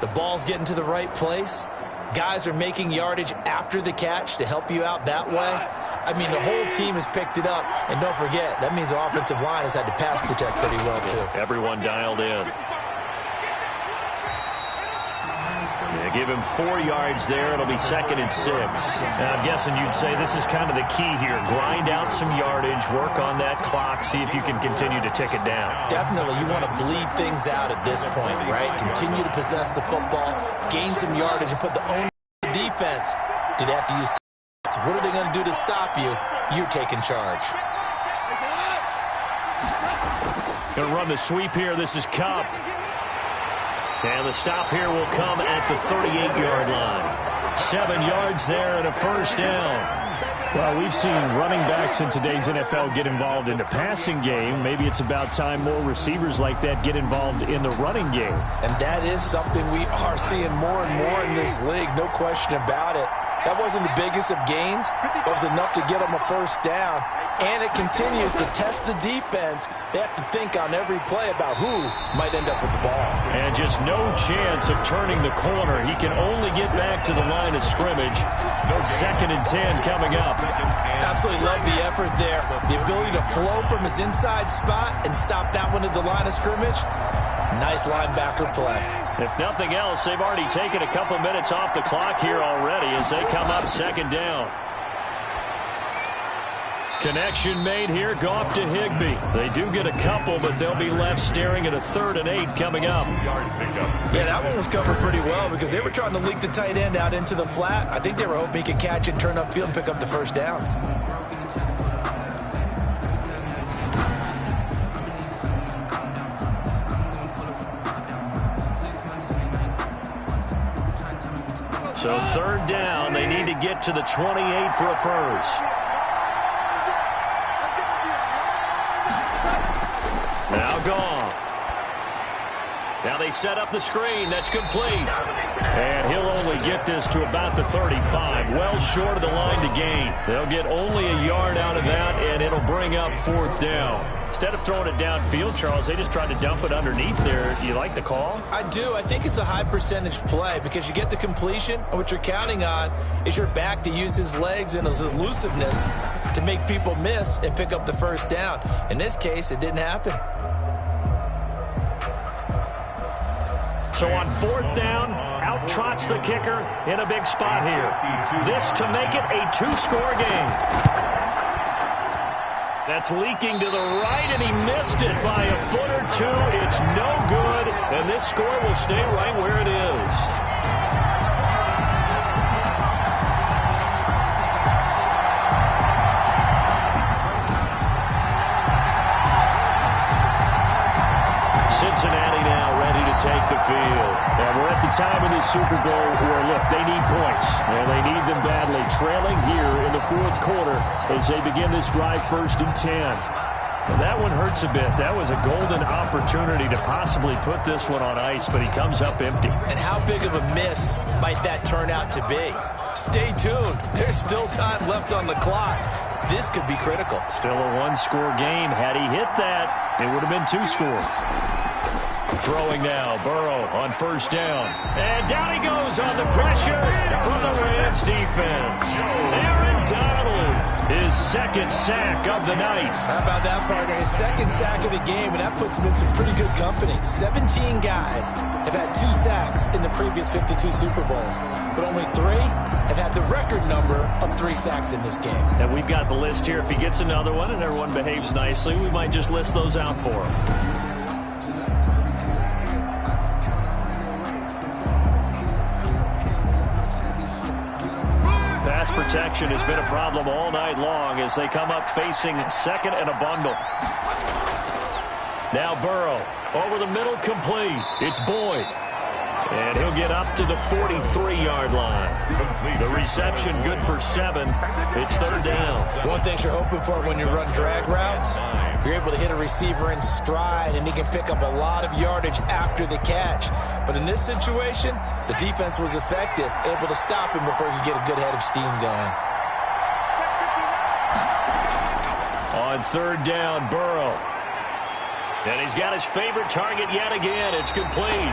The ball's getting to the right place. Guys are making yardage after the catch to help you out that way. I mean, the whole team has picked it up. And don't forget, that means the offensive line has had to pass protect pretty well, too. Everyone dialed in. Yeah, give him 4 yards there. It'll be 2nd and 6. Now, I'm guessing you'd say this is kind of the key here. Grind out some yardage, work on that clock, see if you can continue to tick it down. Definitely. You want to bleed things out at this point, right? Continue to possess the football, gain some yardage, and put the onus on the defense. Do they have to use what are they going to do to stop you? You're taking charge. Going to run the sweep here. This is Kupp. And the stop here will come at the 38-yard line. 7 yards there and a first down. Well, we've seen running backs in today's NFL get involved in the passing game. Maybe it's about time more receivers like that get involved in the running game. And that is something we are seeing more and more in this league, no question about it. That wasn't the biggest of gains, but it was enough to get them a first down. And it continues to test the defense. They have to think on every play about who might end up with the ball. And just no chance of turning the corner. He can only get back to the line of scrimmage. 2nd and 10 coming up. Absolutely love the effort there. The ability to flow from his inside spot and stop that one at the line of scrimmage. Nice linebacker play. If nothing else, they've already taken a couple minutes off the clock here already as they come up 2nd down. Connection made here. Goff to Higbee. They do get a couple, but they'll be left staring at a 3rd and 8 coming up. Yeah, that one was covered pretty well because they were trying to leak the tight end out into the flat. I think they were hoping he could catch it, turn upfield, and pick up the first down. So 3rd down, they need to get to the 28 for a first. Now Goff. Now they set up the screen. That's complete. And he'll only get this to about the 35. Well short of the line to gain. They'll get only a yard out of that, and it'll bring up 4th down. Instead of throwing it downfield, Charles, they just tried to dump it underneath there. You like the call? I do. I think it's a high percentage play because you get the completion, and what you're counting on is your back to use his legs and his elusiveness to make people miss and pick up the first down. In this case, it didn't happen. So on 4th down, out trots the kicker in a big spot here. This to make it a 2-score game. That's leaking to the right, and he missed it by a foot or 2. It's no good, and this score will stay right where it is. Cincinnati now ready to take the field. And we're at the time of this Super Bowl where, look, they need points, and they need them badly. Trailing here in the 4th quarter as they begin this drive 1st and 10. And that one hurts a bit. That was a golden opportunity to possibly put this one on ice, but he comes up empty. And how big of a miss might that turn out to be? Stay tuned. There's still time left on the clock. This could be critical. Still a 1-score game. Had he hit that, it would have been 2 scores. Throwing now, Burrow on 1st down. And down he goes on the pressure from the Rams defense. Aaron Donald, his 2nd sack of the night. How about that, partner? His 2nd sack of the game, and that puts him in some pretty good company. 17 guys have had 2 sacks in the previous 52 Super Bowls, but only 3 have had the record number of 3 sacks in this game. And we've got the list here. If he gets another one and everyone behaves nicely, we might just list those out for him. Pass protection has been a problem all night long as they come up facing 2nd and a bundle. Now Burrow over the middle, complete. It's Boyd. And he'll get up to the 43-yard line. The reception good for 7. It's 3rd down. One thing you're hoping for when you run drag routes, you're able to hit a receiver in stride, and he can pick up a lot of yardage after the catch. But in this situation, the defense was effective, able to stop him before he could get a good head of steam going. On 3rd down, Burrow. And he's got his favorite target yet again. It's complete.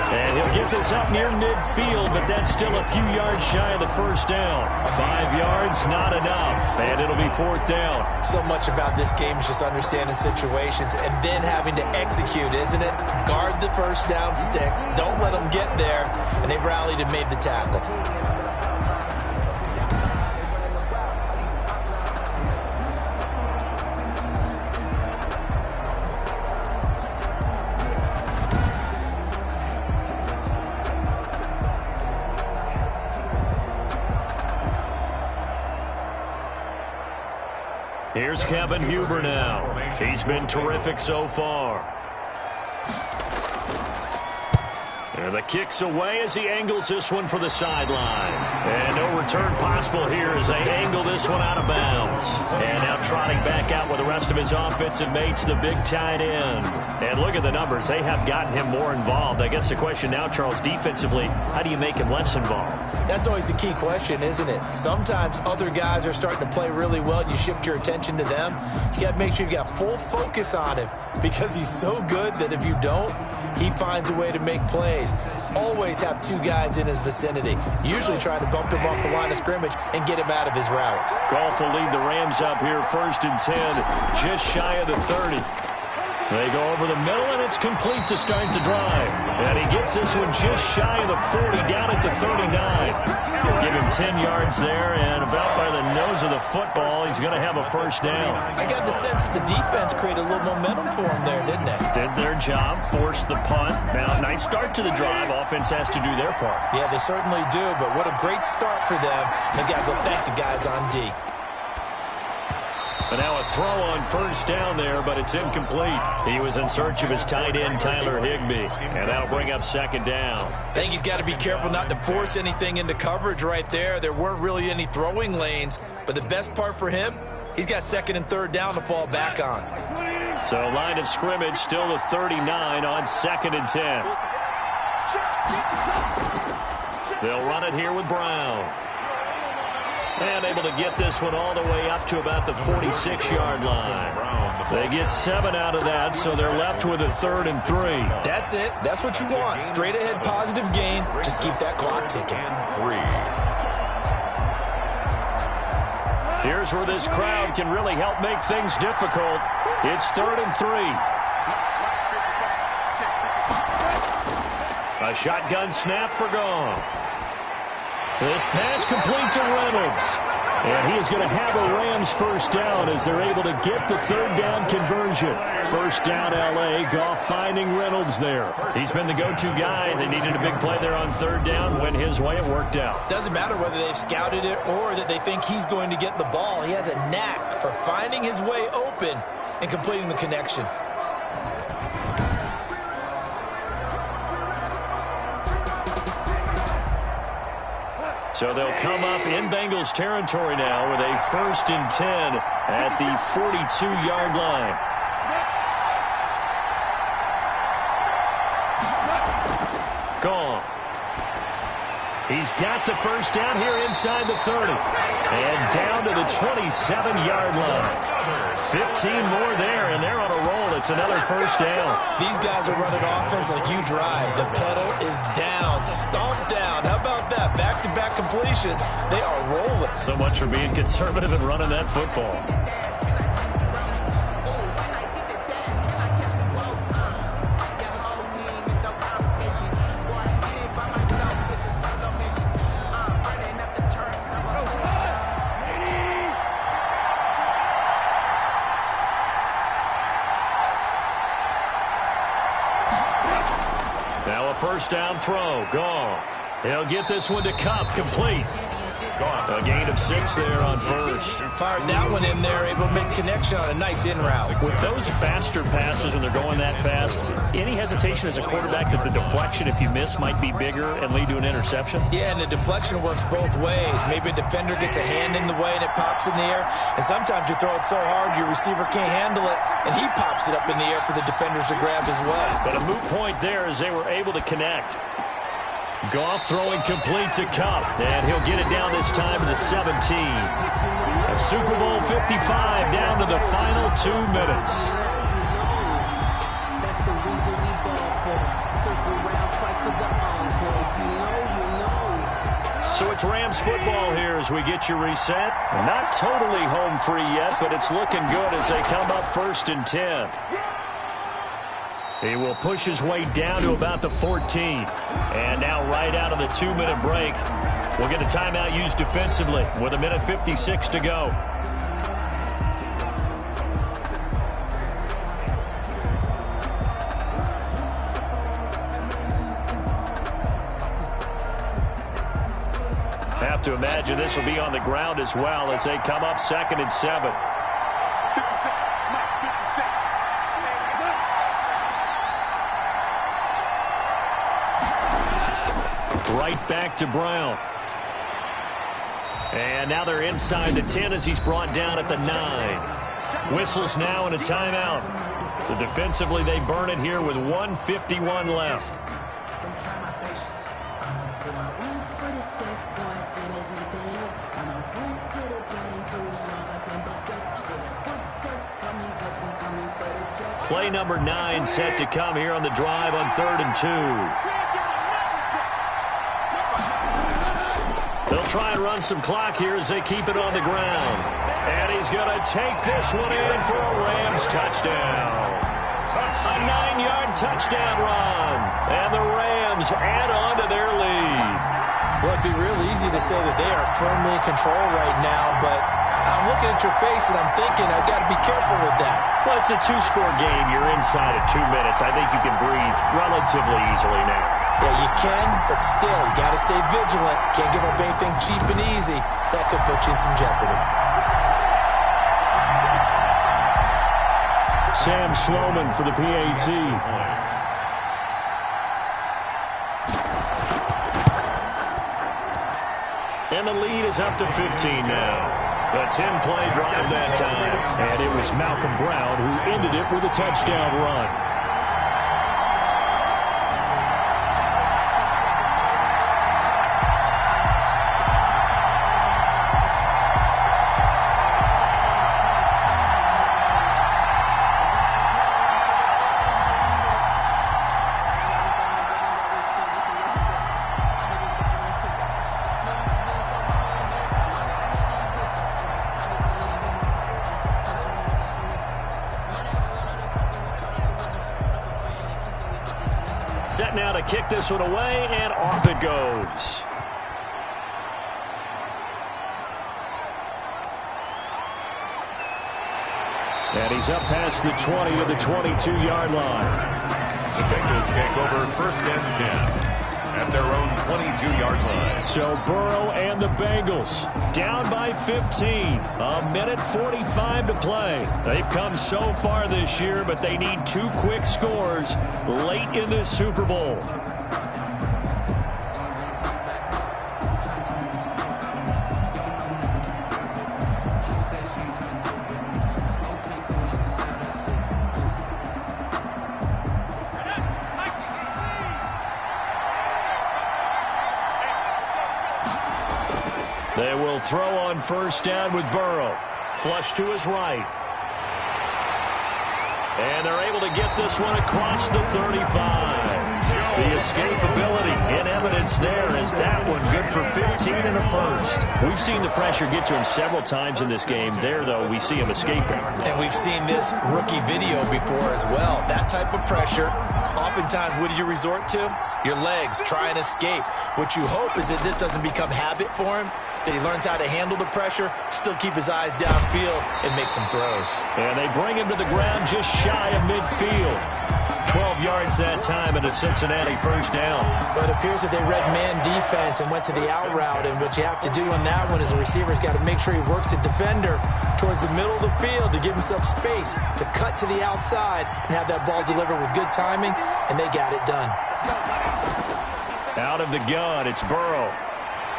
And he'll get this up near midfield, but that's still a few yards shy of the first down. 5 yards, not enough. And it'll be 4th down. So much about this game is just understanding situations and then having to execute, isn't it? Guard the first down sticks. Don't let them get there. And they rallied and made the tackle. Here's Kevin Huber now. He's been terrific so far. And the kick's away as he angles this one for the sideline. And no return possible here as they angle this one out of bounds. And now trotting back out with the rest of his offensive mates, the big tight end. And look at the numbers. They have gotten him more involved. I guess the question now, Charles, defensively, how do you make him less involved? That's always the key question, isn't it? Sometimes other guys are starting to play really well, and you shift your attention to them. You got to make sure you got full focus on him because he's so good that if you don't, he finds a way to make plays. Always have 2 guys in his vicinity, usually trying to bump him off the line of scrimmage and get him out of his route. Goff will lead the Rams up here 1st and 10, just shy of the 30. They go over the middle, and it's complete to start the drive. And he gets this one just shy of the 40, down at the 39. Give him 10 yards there, and about by the nose of the football, he's going to have a first down. I got the sense that the defense created a little momentum for him there, didn't they? Did their job, forced the punt. Now, nice start to the drive. Offense has to do their part. Yeah, they certainly do, but what a great start for them. They got to go thank the guys on D. And now a throw on first down there, but it's incomplete. He was in search of his tight end, Tyler Higbee, and that'll bring up second down. I think he's got to be careful not to force anything into coverage right there. There weren't really any throwing lanes, but the best part for him, he's got second and third down to fall back on. So line of scrimmage still the 39 on second and 10. They'll run it here with Brown. And able to get this one all the way up to about the 46-yard line. They get 7 out of that, so they're left with a 3rd and 3. That's it. That's what you want. Straight ahead positive gain. Just keep that clock ticking. Here's where this crowd can really help make things difficult. It's 3rd and 3. A shotgun snap for Goff. This pass complete to Reynolds. And he is going to have a Rams first down as they're able to get the third down conversion. First down, L.A. Goff finding Reynolds there. He's been the go-to guy. They needed a big play there on third down. Went his way. It worked out. Doesn't matter whether they've scouted it or that they think he's going to get the ball. He has a knack for finding his way open and completing the connection. So they'll come up in Bengals territory now with a 1st and 10 at the 42-yard line. Gone. He's got the first down here inside the 30. And down to the 27-yard line. 15 more there, and they're on a roll. It's another first down. These guys are running offense like you drive. The pedal is down, stomped down. How about that? Back-to-back completions. They are rolling. So much for being conservative and running that football. First down throw, Goff. He'll get this one to Cup, complete. A gain of 6 there on first. Fired that one in there, able to make connection on a nice in route. With those faster passes and they're going that fast, any hesitation as a quarterback that the deflection, if you miss, might be bigger and lead to an interception? Yeah, and the deflection works both ways. Maybe a defender gets a hand in the way and it pops in the air. And sometimes you throw it so hard your receiver can't handle it, and he pops it up in the air for the defenders to grab as well. But a moot point there as they were able to connect. Goff throwing complete to Cup, and he'll get it down this time to the 17. A Super Bowl 55 down to the final 2 minutes. That's the reason we ball for. Circle round twice for the encore. You know. So it's Rams football here as we get you reset. Not totally home free yet, but it's looking good as they come up 1st and 10. He will push his way down to about the 14. And now right out of the 2-minute break, we'll get a timeout used defensively with 1:56 to go. Have to imagine this will be on the ground as well as they come up 2nd and 7. Right back to Brown. And now they're inside the 10 as he's brought down at the 9. Whistles now and a timeout. So defensively they burn it here with 1:51 left. Play number 9 set to come here on the drive on 3rd and 2. They'll try and run some clock here as they keep it on the ground. And he's going to take this one in for a Rams touchdown. A 9-yard touchdown run. And the Rams add on to their lead. Well, it'd be real easy to say that they are firmly in control right now, but I'm looking at your face and I'm thinking I've got to be careful with that. Well, it's a 2-score game. You're inside of 2 minutes. I think you can breathe relatively easily now. Yeah, you can, but still, you got to stay vigilant. Can't give up anything cheap and easy. That could put you in some jeopardy. Sam Sloman for the PAT. And the lead is up to 15 now. A 10-play drive that time. And it was Malcolm Brown who ended it with a touchdown run. Set now to kick this one away, and off it goes. And he's up past the 20 to the 22-yard line. The Bengals take over first and 10 at their own 22-yard line. So Burrow and the Bengals down by 15. A minute 45 to play. They've come so far this year, but they need 2 quick scores late in this Super Bowl. They will throw on first down with Burrow. Flush to his right. And they're able to get this one across the 35. The escapability in evidence there as that one good for 15 and a first. We've seen the pressure get to him several times in this game. There, though, we see him escaping. And we've seen this rookie video before as well. That type of pressure, oftentimes, what do you resort to? Your legs, try and escape. What you hope is that this doesn't become habit for him, that he learns how to handle the pressure, still keep his eyes downfield, and make some throws. And they bring him to the ground just shy of midfield. 12 yards that time and a Cincinnati first down. But it appears that they read man defense and went to the out route, and what you have to do on that one is the receiver's got to make sure he works the defender towards the middle of the field to give himself space to cut to the outside and have that ball delivered with good timing, and they got it done. Out of the gun, it's Burrow.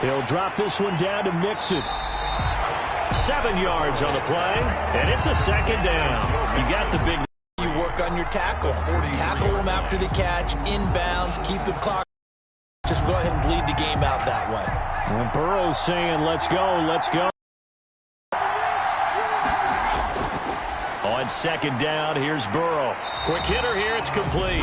He'll drop this one down to Mixon. 7 yards on the play, and it's a second down. You got the big... You work on your tackle. Tackle them after the catch, inbounds, keep the clock. Just go ahead and bleed the game out that way. Well, Burrow's saying, let's go, let's go. On second down, here's Burrow. Quick hitter here, it's complete.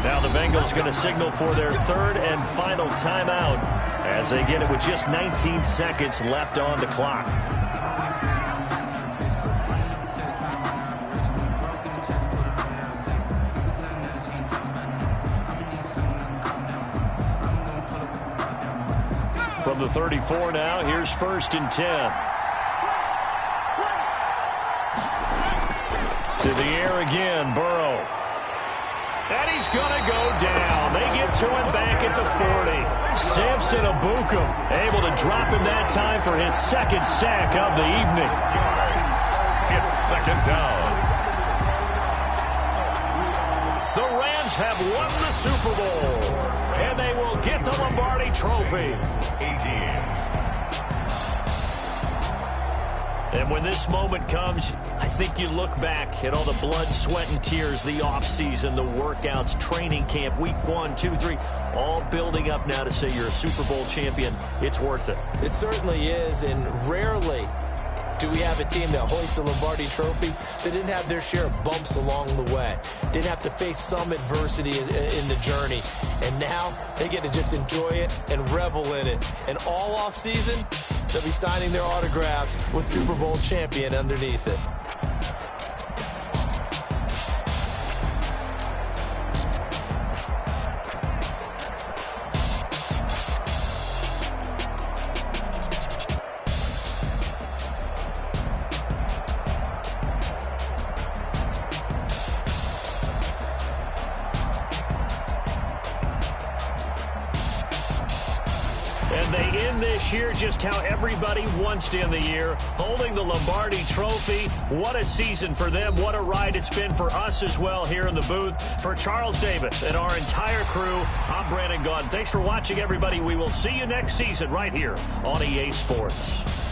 Now the Bengals going to signal for their third and final timeout as they get it with just 19 seconds left on the clock. From the 34 now, here's first and 10. To the air again, Burrow. And he's going to go down. They get to him back at the 40. Samson Abukum able to drop him that time for his second sack of the evening. It's second down. The Rams have won the Super Bowl, and they will get the Lombardi Trophy. 18. And when this moment comes, I think you look back at all the blood, sweat, and tears, the offseason, the workouts, training camp, week 1, 2, 3, all building up now to say you're a Super Bowl champion. It's worth it. It certainly is, and rarely do we have a team that hoists the Lombardi Trophy that didn't have their share of bumps along the way, didn't have to face some adversity in the journey, and now they get to just enjoy it and revel in it. And all offseason, they'll be signing their autographs with Super Bowl champion underneath it. And they end this year just how everybody wants to end the year, holding the Lombardi Trophy. What a season for them. What a ride it's been for us as well here in the booth. For Charles Davis and our entire crew, I'm Brandon Gaudin. Thanks for watching, everybody. We will see you next season right here on EA Sports.